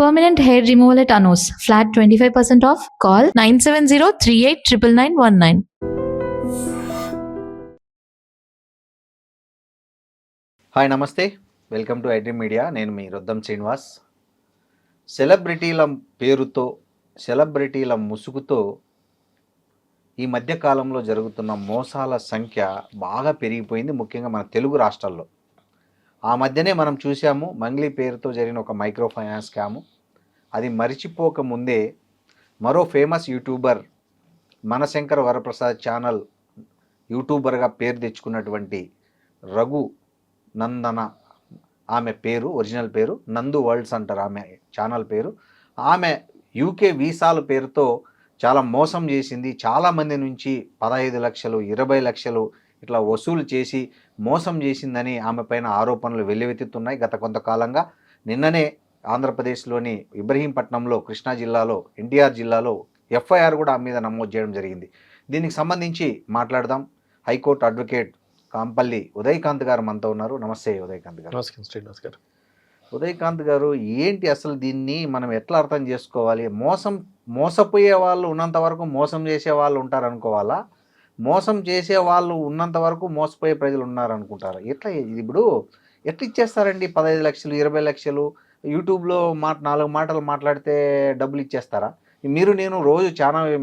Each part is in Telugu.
Permanent hair removal at Anos. Flat 25% off. Call 970-389919. Hi నమస్తే, వెల్కమ్ టు ఐడ్రీమ్ మీడియా. నేను మీ రుద్దం శ్రీనివాస్. సెలబ్రిటీల పేరుతో, సెలబ్రిటీల ముసుగుతో ఈ మధ్య కాలంలో జరుగుతున్న మోసాల సంఖ్య బాగా పెరిగిపోయింది, ముఖ్యంగా మన తెలుగు రాష్ట్రాల్లో. ఆ మధ్యనే మనం చూసాము మంగ్లీ పేరుతో జరిగిన ఒక మైక్రో ఫైనాన్స్ స్కాము. అది మరిచిపోక ముందే మరో famous YouTuber Manashankar Varaprasad channel యూట్యూబర్గా పేరు తెచ్చుకున్నటువంటి రఘు నందన, ఆమె పేరు ఒరిజినల్ పేరు నందు వరల్డ్స్ అంటారు ఆమె ఛానల్ పేరు. ఆమె యూకే వీసాల పేరుతో చాలా మోసం చేసింది. చాలామంది నుంచి 15 లక్షలు 20 లక్షలు ఇట్లా వసూలు చేసి మోసం చేసిందని ఆమె పైన ఆరోపణలు వెల్లువెత్తుతున్నాయి గత కొంతకాలంగా. నిన్ననే ఆంధ్రప్రదేశ్లోని ఇబ్రహీంపట్నంలో, కృష్ణా జిల్లాలో, ఎన్టీఆర్ జిల్లాలో ఎఫ్ఐఆర్ కూడా ఆమె మీద నమోదు చేయడం జరిగింది. దీనికి సంబంధించి మాట్లాడదాం. హైకోర్టు అడ్వకేట్ కాంపల్లి ఉదయకాంత్ గారు మనతో ఉన్నారు. నమస్తే ఉదయకాంత్ గారు. నమస్కారం శ్రీనివాస్ గారు. ఉదయకాంత్ గారు, ఏంటి అసలు దీన్ని మనం ఎట్లా అర్థం చేసుకోవాలి? మోసపోయే వాళ్ళు ఉన్నంత వరకు మోసం చేసే వాళ్ళు ఉంటారు అనుకోవాలా? మోసం చేసే వాళ్ళు ఉన్నంత వరకు మోసపోయే ప్రజలు ఉన్నారు అనుకుంటారు? ఇప్పుడు ఎట్లా ఇచ్చేస్తారండి 15 లక్షలు 20 లక్షలు? యూట్యూబ్లో 4 మాటలు మాట్లాడితే డబ్బులు ఇచ్చేస్తారా? నేను రోజు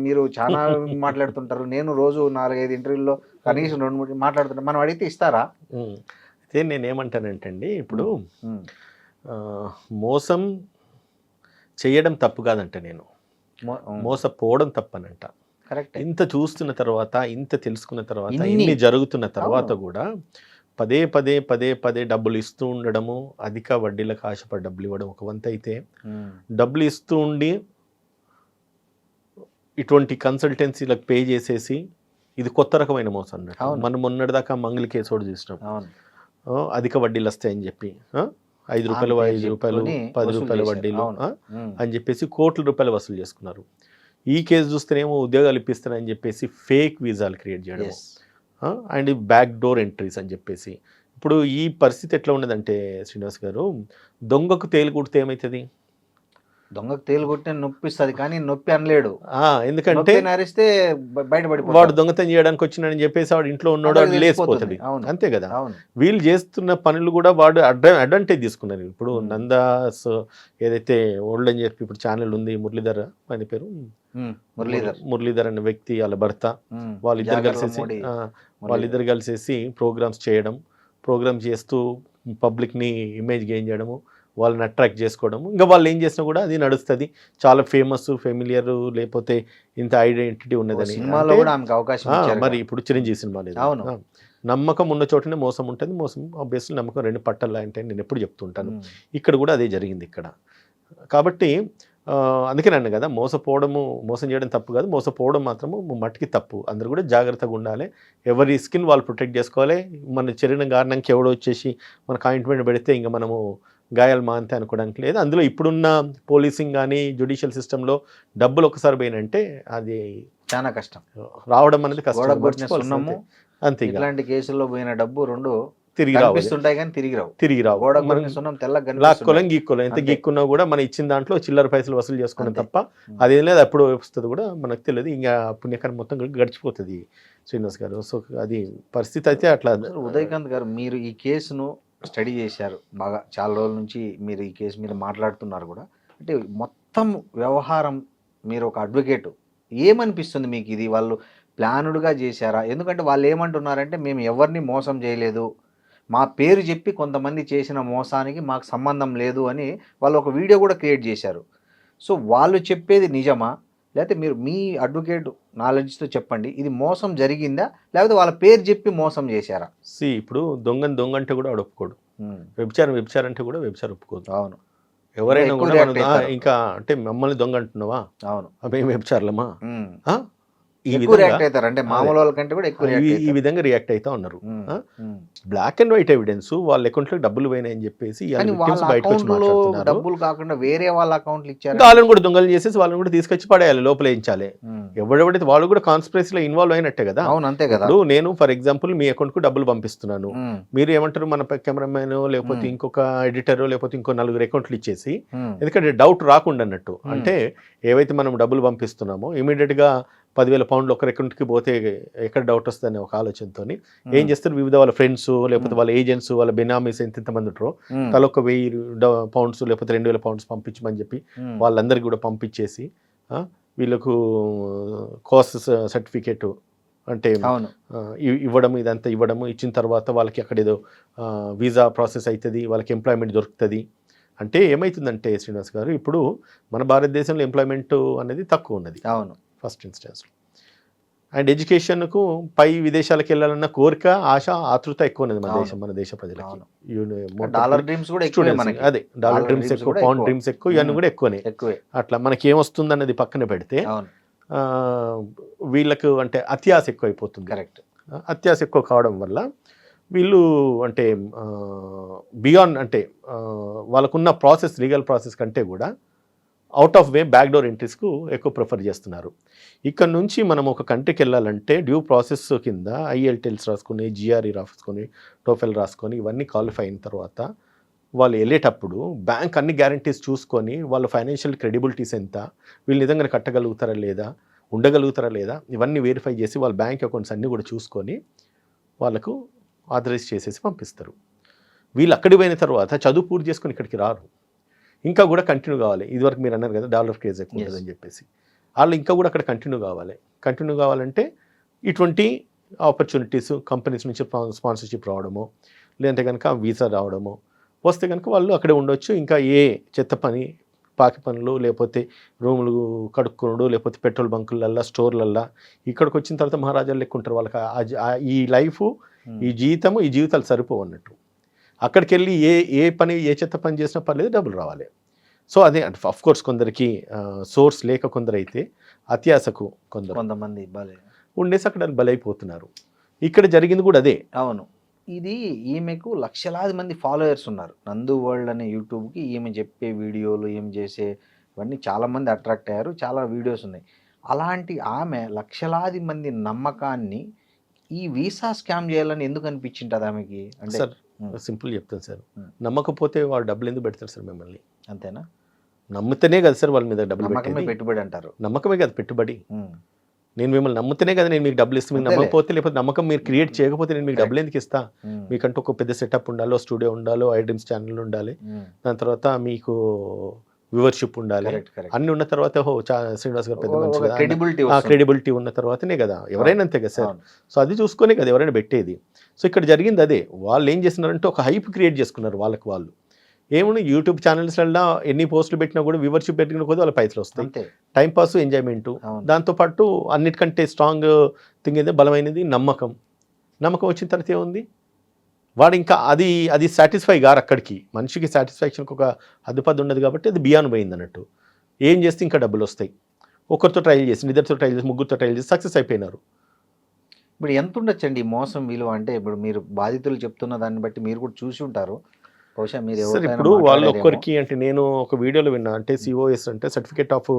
మీరు చాలా మాట్లాడుతుంటారు, నేను రోజు 4-5 ఇంటర్వ్యూల్లో కనీసం 2-3 మాట్లాడుతుంటాను. మనం అడిగితే ఇస్తారా? అయితే నేనేమంటానంటండి, ఇప్పుడు మోసం చేయడం తప్పు కాదంట, నేను మోసపోవడం తప్పనంట. కరెక్ట్. ఇంత చూస్తున్న తర్వాత, ఇంత తెలుసుకున్న తర్వాత, ఇన్ని జరుగుతున్న తర్వాత కూడా పదే పదే పదే పదే డబ్బులు ఇస్తూ ఉండడము, అధిక వడ్డీలకు ఆశపడి డబ్బులు ఇవ్వడం ఒక వంత అయితే, డబ్బులు ఇస్తూ ఉండి ఇటువంటి కన్సల్టెన్సీలకు పే చేసేసి ఇది కొత్త రకమైన మోసం అన్నట్టు. మనం మొన్నటిదాకా మంగళి కేసు కూడా చూసినాం. అధిక వడ్డీలు వస్తాయని చెప్పి 5 రూపాయలు 5 రూపాయలు 10 రూపాయల వడ్డీలు అని చెప్పేసి కోట్ల రూపాయలు వసూలు చేసుకున్నారు. ఈ కేసు చూస్తేనేమో ఉద్యోగాలు ఇప్పిస్తారని చెప్పేసి ఫేక్ వీసాలు క్రియేట్ చేయడం అండ్ బ్యాక్ డోర్ ఎంట్రీస్ అని చెప్పేసి. ఇప్పుడు ఈ పరిస్థితి ఎట్లా ఉన్నదంటే శ్రీనివాస్ గారు, దొంగకు తేలు కుడితే ఏమవుతుంది? దొంగకు తేలు కొట్టిన నొప్పిస్తుంది, కానీ నొప్పి అనలేడు. ఎందుకంటే నరిస్తే బయటపడిపోతాడు. వాడు దొంగతనం చేయడానికి వచ్చినాడని చెప్పేసి వాడు ఇంట్లో ఉన్నాడు, లేచిపోతుంది. అంతే కదా. వీళ్ళు చేస్తున్న పనులు కూడా వాడు అడ్వాంటేజ్ తీసుకున్నారు. ఇప్పుడు నందాస్ ఏదైతే ఓల్డ్ అని చెప్పి ఇప్పుడు ఛానల్ ఉంది, మురళీధర్ ఆయన పేరు, మురళీధర్ అనే వ్యక్తి, వాళ్ళ భర్త, వాళ్ళిద్దరు కలిసేసి ప్రోగ్రామ్స్ చేయడం, ప్రోగ్రామ్ చేస్తూ పబ్లిక్ని ఇమేజ్ గెయిన్ చేయడము, వాళ్ళని అట్రాక్ట్ చేసుకోవడము. ఇంకా వాళ్ళు ఏం చేసినా కూడా అది నడుస్తుంది. చాలా ఫేమస్, ఫెమిలియర్, లేకపోతే ఇంత ఐడెంటిటీ ఉన్నదని. మరి ఇప్పుడు చిరంజీవి సినిమా లేదు, నమ్మకం ఉన్న చోటనే మోసం ఉంటుంది. మోసం ఆబ్వియస్లీ నమ్మకం 2 పట్టలు అంటే నేను ఎప్పుడు చెప్తుంటాను. ఇక్కడ కూడా అదే జరిగింది ఇక్కడ. కాబట్టి అందుకే నన్ను కదా, మోసం చేయడం తప్పు కాదు, మోసపోవడం మాత్రము మట్టికి తప్పు. అందరూ కూడా జాగ్రత్తగా ఉండాలి. ఎవరి స్కిన్ వాళ్ళు ప్రొటెక్ట్ చేసుకోవాలి. మన శరీరం కారణంకి ఎవడో వచ్చేసి మనకు ఆయింట్మెంట్ పెడితే ఇంకా మనము గాయాలు మాంతే అనుకోవడానికి లేదు. అందులో ఇప్పుడున్న పోలీసింగ్ కానీ జ్యుడిషియల్ సిస్టంలో డబ్బులు ఒకసారి పోయినంటే అది చాలా కష్టం, రావడం అనేది కష్టం. అంతే. ఇలాంటి కేసుల్లో పోయిన డబ్బు 2 తిరిగి రావుంటాయి, కానీ తిరిగి రావు. లాక్కోలేం, గీక్కోలేం. ఎంత గీక్కున్నా కూడా మనం ఇచ్చిన దాంట్లో చిల్లర పైసలు వసూలు చేసుకున్నాం తప్ప అదేం లేదు. అప్పుడు వస్తుంది కూడా మనకు తెలియదు. ఇంకా పుణ్యకారం మొత్తం గడిచిపోతుంది శ్రీనివాస్ గారు. సో అది పరిస్థితి అయితే అట్లా. ఉదయకాంత్ గారు, మీరు ఈ కేసును స్టడీ చేశారు బాగా, చాలా రోజుల నుంచి మీరు ఈ కేసు మీద మాట్లాడుతున్నారు కూడా. అంటే మొత్తం వ్యవహారం, మీరు ఒక అడ్వకేట్, ఏమనిపిస్తుంది మీకు? ఇది వాళ్ళు ప్లానుడ్గా చేశారా? ఎందుకంటే వాళ్ళు ఏమంటున్నారంటే, మేము ఎవరిని మోసం చేయలేదు, మా పేరు చెప్పి కొంతమంది చేసిన మోసానికి మాకు సంబంధం లేదు అని వాళ్ళు ఒక వీడియో కూడా క్రియేట్ చేశారు. సో వాళ్ళు చెప్పేది నిజమా, లేకపోతే మీరు మీ అడ్వకేట్ నాలెడ్జ్తో చెప్పండి, ఇది మోసం జరిగిందా, లేకపోతే వాళ్ళ పేరు చెప్పి మోసం చేశారా? ఇప్పుడు దొంగ అంటే కూడా వాడు ఒప్పుకోడు, వ్యభిచారం అంటే కూడా వ్యభిచారం ఒప్పుకోదు. అవును. ఎవరైనా కూడా ఇంకా అంటే మమ్మల్ని దొంగ అంటున్నావా? అవును. అవి వ్యభిచారలమా? ఈ విధంగా రియాక్ట్ అవుతా ఉన్నారు. బ్లాక్ అండ్ వైట్ ఎవిడెన్స్, వాళ్ళ అకౌంట్లో డబ్బులు పోయినాయని చెప్పేసి డబ్బులు కాకుండా వేరే వాళ్ళ అకౌంట్లు ఇచ్చారు. వాళ్ళని కూడా దొంగలు చేసేసి వాళ్ళని కూడా తీసుకొచ్చి పడేయాలి, లోపలేయించాలి. ఎవడెవడైతే వాళ్ళు కూడా కాన్స్పిరసీలో ఇన్వాల్వ్ అయినట్టే కదా. అవును, అంతే కదా. ఇప్పుడు నేను ఫర్ ఎగ్జాంపుల్ మీ అకౌంట్కు డబ్బులు పంపిస్తున్నాను, ఉమ్, మీరు ఏమంటారు మన కెమెరామెన్ లేకపోతే ఇంకొక ఎడిటర్ లేకపోతే ఇంకో 4 అకౌంట్లు ఇచ్చేసి, ఉమ్, ఎందుకంటే డౌట్ రాకుండా అన్నట్టు. అంటే ఏవైతే మనం డబ్బులు పంపిస్తున్నామో ఇమీడియట్గా 10,000 పౌండ్లు ఒకరి అకౌంట్కి పోతే ఎక్కడ డౌట్ వస్తుందనే ఒక ఆలోచనతో ఏం చేస్తారు, వివిధ వాళ్ళ ఫ్రెండ్స్ లేకపోతే వాళ్ళ ఏజెంట్స్ వాళ్ళ బెనామీస్ ఎంతమంది ఉంటారో ఉమ్, తల ఒక 1000 పౌండ్స్ లేకపోతే 2,000 పౌండ్స్ పంపించమని చెప్పి ఉమ్, వాళ్ళందరికీ కూడా పంపించేసి వీళ్ళకు కాస్ట్ సర్టిఫికేట్ అంటే అవును, ఇవ్వడం, ఇదంతా ఇవ్వడము, ఇచ్చిన తర్వాత వాళ్ళకి అక్కడ ఏదో వీసా ప్రాసెస్ అవుతుంది, వాళ్ళకి ఎంప్లాయ్మెంట్ దొరుకుతుంది. అంటే ఏమవుతుందంటే శ్రీనివాస్ గారు, ఇప్పుడు మన భారతదేశంలో ఎంప్లాయ్మెంట్ అనేది తక్కువ ఉన్నది అవును, ఫస్ట్ ఇన్స్టెన్స్లో. అండ్ ఎడ్యుకేషన్కు పై విదేశాలకు వెళ్ళాలన్న కోరిక, ఆశ, ఆతృత ఎక్కువ ఉన్నది మన దేశ ప్రజలకి. డాలర్ డ్రీమ్స్ కూడా ఎక్కువే మనకి. అదే డాలర్ డ్రీమ్స్ ఎక్కువ, పౌండ్ డ్రీమ్స్ ఎక్కువ, ఇవన్నీ కూడా ఎక్కువనే. అట్లా మనకి ఏమొస్తుంది అన్నది పక్కన పెడితే వీళ్ళకు అంటే అత్యాశ ఎక్కువ అయిపోతుంది. కరెక్ట్. అత్యాశ ఎక్కువ కావడం వల్ల వీళ్ళు అంటే బియాండ్ అంటే వాళ్ళకున్న ప్రాసెస్, లీగల్ ప్రాసెస్ కంటే కూడా అవుట్ ఆఫ్ వే బ్యాక్డోర్ ఎంట్రీస్కు ఎక్కువ ప్రిఫర్ చేస్తున్నారు. ఇక్కడ నుంచి మనం ఒక కంట్రీకి వెళ్ళాలంటే డ్యూ ప్రాసెస్ కింద IELTS రాసుకొని, GRE రాసుకొని, TOEFL రాసుకొని ఇవన్నీ క్వాలిఫై అయిన తర్వాత వాళ్ళు వెళ్ళేటప్పుడు బ్యాంక్ అన్ని గ్యారంటీస్ చూసుకొని వాళ్ళ ఫైనాన్షియల్ క్రెడిబిలిటీస్ ఎంత, వీళ్ళు నిజంగా కట్టగలుగుతారా లేదా, ఉండగలుగుతారా లేదా, ఇవన్నీ వెరిఫై చేసి వాళ్ళ బ్యాంక్ అకౌంట్స్ అన్నీ కూడా చూసుకొని వాళ్ళకు ఆథరైజ్ చేసేసి పంపిస్తారు. వీళ్ళు అక్కడికి పోయిన తర్వాత చదువు పూర్తి చేసుకొని ఇక్కడికి రారు, ఇంకా కూడా కంటిన్యూ కావాలి. ఇదివరకు మీరు అన్నారు కదా డాలర్ క్రేజ్ ఎక్కువ ఉంటుందని చెప్పేసి, వాళ్ళు ఇంకా కూడా అక్కడ కంటిన్యూ కావాలంటే ఇటువంటి ఆపర్చునిటీస్ కంపెనీస్ నుంచి స్పాన్సర్షిప్ రావడము, లేదంటే కనుక వీసా రావడము వస్తే కనుక వాళ్ళు అక్కడే ఉండొచ్చు. ఇంకా ఏ చెత్త పని, పాకి పనులు, లేకపోతే రూములు కడుక్కునుడు, లేకపోతే పెట్రోల్ బంకులల్లా, స్టోర్లల్లా ఇక్కడికి వచ్చిన తర్వాత మహారాజాలు లెక్క ఉంటారు. వాళ్ళకి ఈ లైఫ్, ఈ జీవితాలు సరిపోవు అన్నట్టు. అక్కడికి వెళ్ళి ఏ పని, ఏ చెత్త పని చేసినా పర్లేదు, డబ్బులు రావాలి. సో అదే అంటే ఆఫ్ కోర్స్ కొందరికి సోర్స్ లేక, కొందరైతే అత్యాశకు కొంతమంది ఉండేసి అక్కడ బలైపోతున్నారు. ఇక్కడ జరిగింది కూడా అదే. అవును. ఇది ఈమెకు లక్షలాది మంది ఫాలోయర్స్ ఉన్నారు. నందు వరల్డ్ అనే యూట్యూబ్కి ఈమె చెప్పే వీడియోలు, ఈమె చేసే ఇవన్నీ చాలామంది అట్రాక్ట్ అయ్యారు, చాలా వీడియోస్ ఉన్నాయి. అలాంటి ఆమె లక్షలాది మంది నమ్మకాన్ని ఈ వీసా స్కామ్ చేయాలని ఎందుకు అనిపించింటుంది ఆమెకి? అంటే సార్ సింపుల్ చెప్తాను సార్, నమ్మకపోతే వాళ్ళు డబ్బులు ఎందుకు పెడతారు సార్ మిమ్మల్ని? అంతేనా? నమ్మితేనే కదా సార్ వాళ్ళ మీద డబ్బులు పెట్టుబడి అంటారు. నమ్మకమే కదా పెట్టుబడి. నేను మిమ్మల్ని నమ్ముతేనే కదా నేను మీకు డబ్బులు ఇస్తాను. మీకు నమ్మకపోతే, లేకపోతే నమ్మకం మీరు క్రియేట్ చేయకపోతే నేను మీకు డబ్బులు ఎందుకు ఇస్తా? మీకంటూ ఒక పెద్ద సెటప్ ఉండాలో, స్టూడియో ఉండాలో, iDreams ఛానల్ ఉండాలి, దాని తర్వాత మీకు వ్యూవర్షిప్ ఉండాలి, అన్ని ఉన్న తర్వాత శ్రీనివాస్ గారు పెద్ద మంచి క్రెడిబిలిటీ ఉన్న తర్వాతనే కదా ఎవరైనా, అంతే కదా సార్. సో అది చూసుకునే కదా ఎవరైనా పెట్టేది. సో ఇక్కడ జరిగింది అదే. వాళ్ళు ఏం చేస్తున్నారంటే ఒక హైప్ క్రియేట్ చేసుకున్నారు వాళ్ళకి వాళ్ళు. ఏముంది, యూట్యూబ్ ఛానల్స్లలో ఎన్ని పోస్టులు పెట్టినా కూడా వ్యూవర్షిప్ పెట్టిన కూడా వాళ్ళ పైసలు వస్తాయి, టైంపాస్, ఎంజాయ్మెంట్. దాంతోపాటు అన్నిటికంటే స్ట్రాంగ్ థింగ్ ఏదో బలమైనది నమ్మకం. వచ్చిన తర్వాత ఏముంది, వాడు ఇంకా అది సాటిస్ఫై గారు. అక్కడికి మనిషికి సాటిస్ఫాక్షన్కి ఒక హద్దుపద్దు ఉండదు కాబట్టి అది బియాన్ పోయింది అన్నట్టు. ఏం చేస్తే ఇంకా డబ్బులు వస్తాయి. ఒకరితో ట్రైల్ చేసి, ఇద్దరితో ట్రైల్ చేసి, ముగ్గురితో ట్రైల్ చేసి సక్సెస్ అయిపోయినారు. ఇప్పుడు ఎంత ఉండొచ్చండి మోసం విలువ? అంటే ఇప్పుడు మీరు బాధితులు చెప్తున్న దాన్ని బట్టి మీరు కూడా చూసి ఉంటారు బహుశా. మీరు ఇప్పుడు వాళ్ళు ఒక్కరికి అంటే నేను ఒక వీడియోలో విన్నా, అంటే COS అంటే సర్టిఫికేట్ ఆఫ్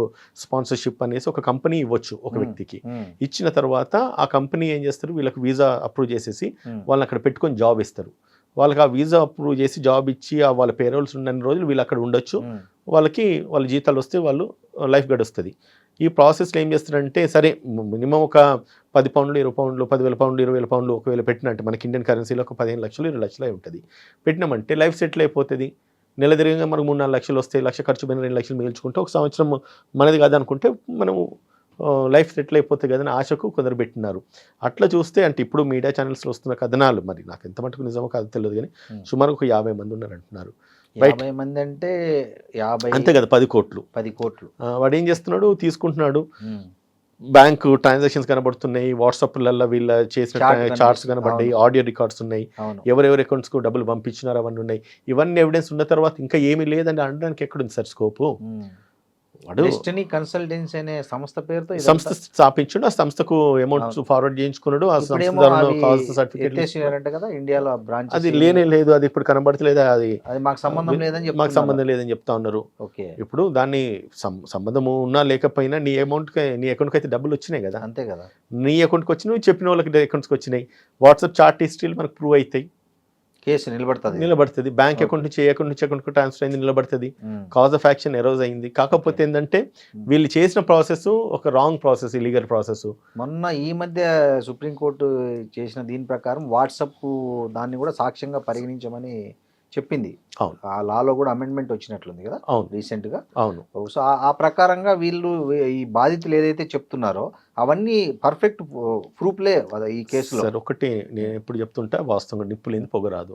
స్పాన్సర్షిప్ అనేసి ఒక కంపెనీ ఇవ్వచ్చు ఒక వ్యక్తికి. ఇచ్చిన తర్వాత ఆ కంపెనీ ఏం చేస్తారు, వీళ్ళకి వీసా అప్రూవ్ చేసేసి వాళ్ళని అక్కడ పెట్టుకొని జాబ్ ఇస్తారు. వాళ్ళకి ఆ వీసా అప్రూవ్ చేసి జాబ్ ఇచ్చి వాళ్ళ పేరోల్స్ ఉన్న రోజులు వీళ్ళు అక్కడ ఉండొచ్చు. వాళ్ళ జీతాలు వస్తే వాళ్ళు లైఫ్ గడుస్తుంది. ఈ ప్రాసెస్లో ఏం చేస్తారంటే, సరే మినిమం ఒక 10 పౌండ్లు, 20 పౌండ్లు, 10,000 పౌండ్లు, 20,000 పౌండ్లు ఒకవేళ పెట్టినట్టు మనకి ఇండియన్ కరెన్సీలో ఒక 15 లక్షలు, 20 లక్షలు ఉంటుంది. పెట్టినామంటే లైఫ్ సెటిల్ అయిపోతుంది. నెల తిరిగిగా మనకు 3-4 లక్షలు వస్తాయి. లక్ష ఖర్చు పైన 2 లక్షలు మిగిల్చుకుంటే ఒక సంవత్సరం మనది కాదనుకుంటే మనము లైఫ్ సెటిల్ అయిపోతుంది కదని ఆశకు కొందరు పెట్టినారు. అట్లా చూస్తే అంటే ఇప్పుడు మీడియా ఛానల్స్లో వస్తున్న కథనాలు, మరి నాకు ఎంత మటుకు నిజమో కాదు తెలియదు కానీ సుమారు ఒక 50 మంది ఉన్నారు అంటున్నారు. 50 మంది అంటే 50 అంతే కదా, 10 కోట్లు. వాడు ఏం చేస్తున్నాడు, తీసుకుంటున్నాడు. బ్యాంకు ట్రాన్సాక్షన్స్ కనబడుతున్నాయి, వాట్సాప్లలో వీళ్ళ చేసిన చార్ట్స్ కనబడ్డాయి, ఆడియో రికార్డ్స్ ఉన్నాయి, ఎవరెవరి అకౌంట్స్కు డబ్బులు పంపించినారు అవన్నీ ఉన్నాయి. ఇవన్నీ ఎవిడెన్స్ ఉన్న తర్వాత ఇంకా ఏమీ లేదని అనడానికి ఎక్కడుంది సార్ స్కోపు? వాడు డెస్టినీ కన్సల్టెన్సీ అనే సంస్థ పేరుతో సంస్థ స్థాపించుడు, ఆ సంస్థకు అమౌంట్ ఫార్వర్డ్ చేయించుకున్నాడు, ఆ సంస్థ ఇప్పుడేమో ద్వారా అవి కావాల్సిన సర్టిఫికేట్ ఎత్తేసారంట కదా ఇండియాలో బ్రాంచ్. అది లేనే లేదు, అది ఇప్పుడు కనబడతలేదు, అది అది మాకు సంబంధం లేదని మాకు చెప్తున్నారు. సంబంధం లేదని చెప్తా ఉన్నారు. ఓకే, ఇప్పుడు దాన్ని సంబంధము ఉన్నా లేకపోయినా నీ అమౌంట్కి నీ అకౌంట్కి అయితే డబ్బులు వచ్చినాయి కదా, అంతే కదా. నీ అకౌంట్కి వచ్చినాయి, చెప్పిన వాళ్ళకి అకౌంట్స్కి వచ్చినాయి, వాట్సాప్ చాట్ హిస్టరీలు మనకు ప్రూవ్ అవుతాయి, కేసు నిలబడుతుంది, బ్యాంక్ అకౌంట్ నుంచి ఏ అకౌంట్ నుంచి అకౌంట్కి ట్రాన్స్ఫర్ అయింది నిలబడుతుంది, కాజ్ ఆఫ్ యాక్షన్ ఎరోజ్ అయింది. కాకపోతే ఏంటంటే వీళ్ళు చేసిన ప్రాసెస్ ఒక రాంగ్ ప్రాసెస్, ఇల్లీగల్ ప్రాసెస్. మొన్న ఈ మధ్య సుప్రీంకోర్టు చేసిన దీని ప్రకారం వాట్సాప్ దాన్ని కూడా సాక్ష్యంగా పరిగణించమని చెప్పింది. అవును, ఆ లాలో కూడా అమెండ్మెంట్ వచ్చినట్లుంది కదా అవును, రీసెంట్ గా. అవును. సో ఆ ప్రకారంగా వీళ్ళు ఈ బాధితులు ఏదైతే చెప్తున్నారో అవన్నీ పర్ఫెక్ట్ ప్రూఫ్లే ఈ కేసులో. సార్ ఒకటి నేను ఎప్పుడు చెప్తుంటా, వాస్తవంగా నిప్పు లేని పొగరాదు.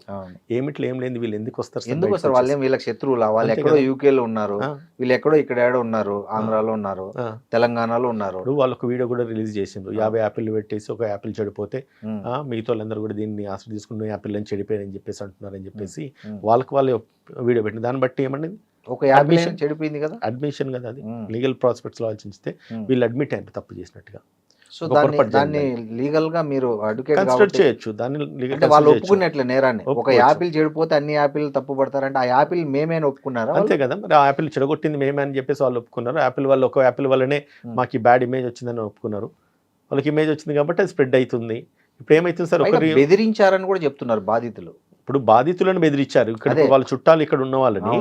ఏమిట్లో ఏం లేని వీళ్ళు ఎందుకు వస్తారు? ఎందుకు వస్తారు? వాళ్ళేం వీళ్ళకి శత్రువులా? వాళ్ళు ఎక్కడో యూకేలో ఉన్నారు, వీళ్ళు ఎక్కడో ఇక్కడ ఏడో ఉన్నారు, ఆంధ్రాలో ఉన్నారు, తెలంగాణలో ఉన్నారు. వాళ్ళకు వీడియో కూడా రిలీజ్ చేసిండ్రు, 50 యాపిల్ పెట్టేసి ఒక యాపిల్ చెడిపోతే మిగతా వాళ్ళందరూ కూడా దీన్ని ఆశ్రయ తీసుకుని యాపిల్ అని చెడిపోయారని చెప్పేసి అంటున్నారని చెప్పేసి వాళ్ళకి వాళ్ళు వీడియో పెట్టిన దాన్ని బట్టి ఏమన్నది, ఒక యాపిల్ చెడిపోయింది కదా, అడ్మిషన్ కదా, అది లీగల్ ప్రాస్పెక్ట్స్ లో ఆలోచిస్తే వీళ్ళు అడ్మిట్ అయ్యారు తప్పు చేసినట్టుగా. సో దాన్ని లీగల్ గా మీరు అడ్వకేట్ కన్సిడర్ చేయొచ్చు, దాన్ని అంటే వాళ్ళు ఒప్పుకున్నట్లే నేరాన్ని. ఒక యాపిల్ చెడిపోతే అన్ని యాపిల్ తప్పు పడతారంటే ఆ యాపిల్ మేమేనా ఒప్పుకున్నారా? అంతే కదా, మరి ఆ యాపిల్ చెడగొట్టింది మేమే అని చెప్పేసి వాళ్ళు ఒప్పుకున్నారు. యాపిల్ వల్ల ఒక యాపిల్ వల్లనే మాకు బ్యాడ్ ఇమేజ్ వచ్చిందని ఒప్పుకున్నారు. వాళ్ళకి ఇమేజ్ వచ్చింది కాబట్టి అది స్ప్రెడ్ అవుతుంది. ఇప్పుడు ఏమైతుంది సార్, ఒకరి బెదిరించారని కూడా చెప్తున్నారు బాధితులు. ఇప్పుడు బాధితులను బెదిరించారు, ఇక్కడ వాళ్ళ చుట్టాలు ఇక్కడ ఉన్న వాళ్ళని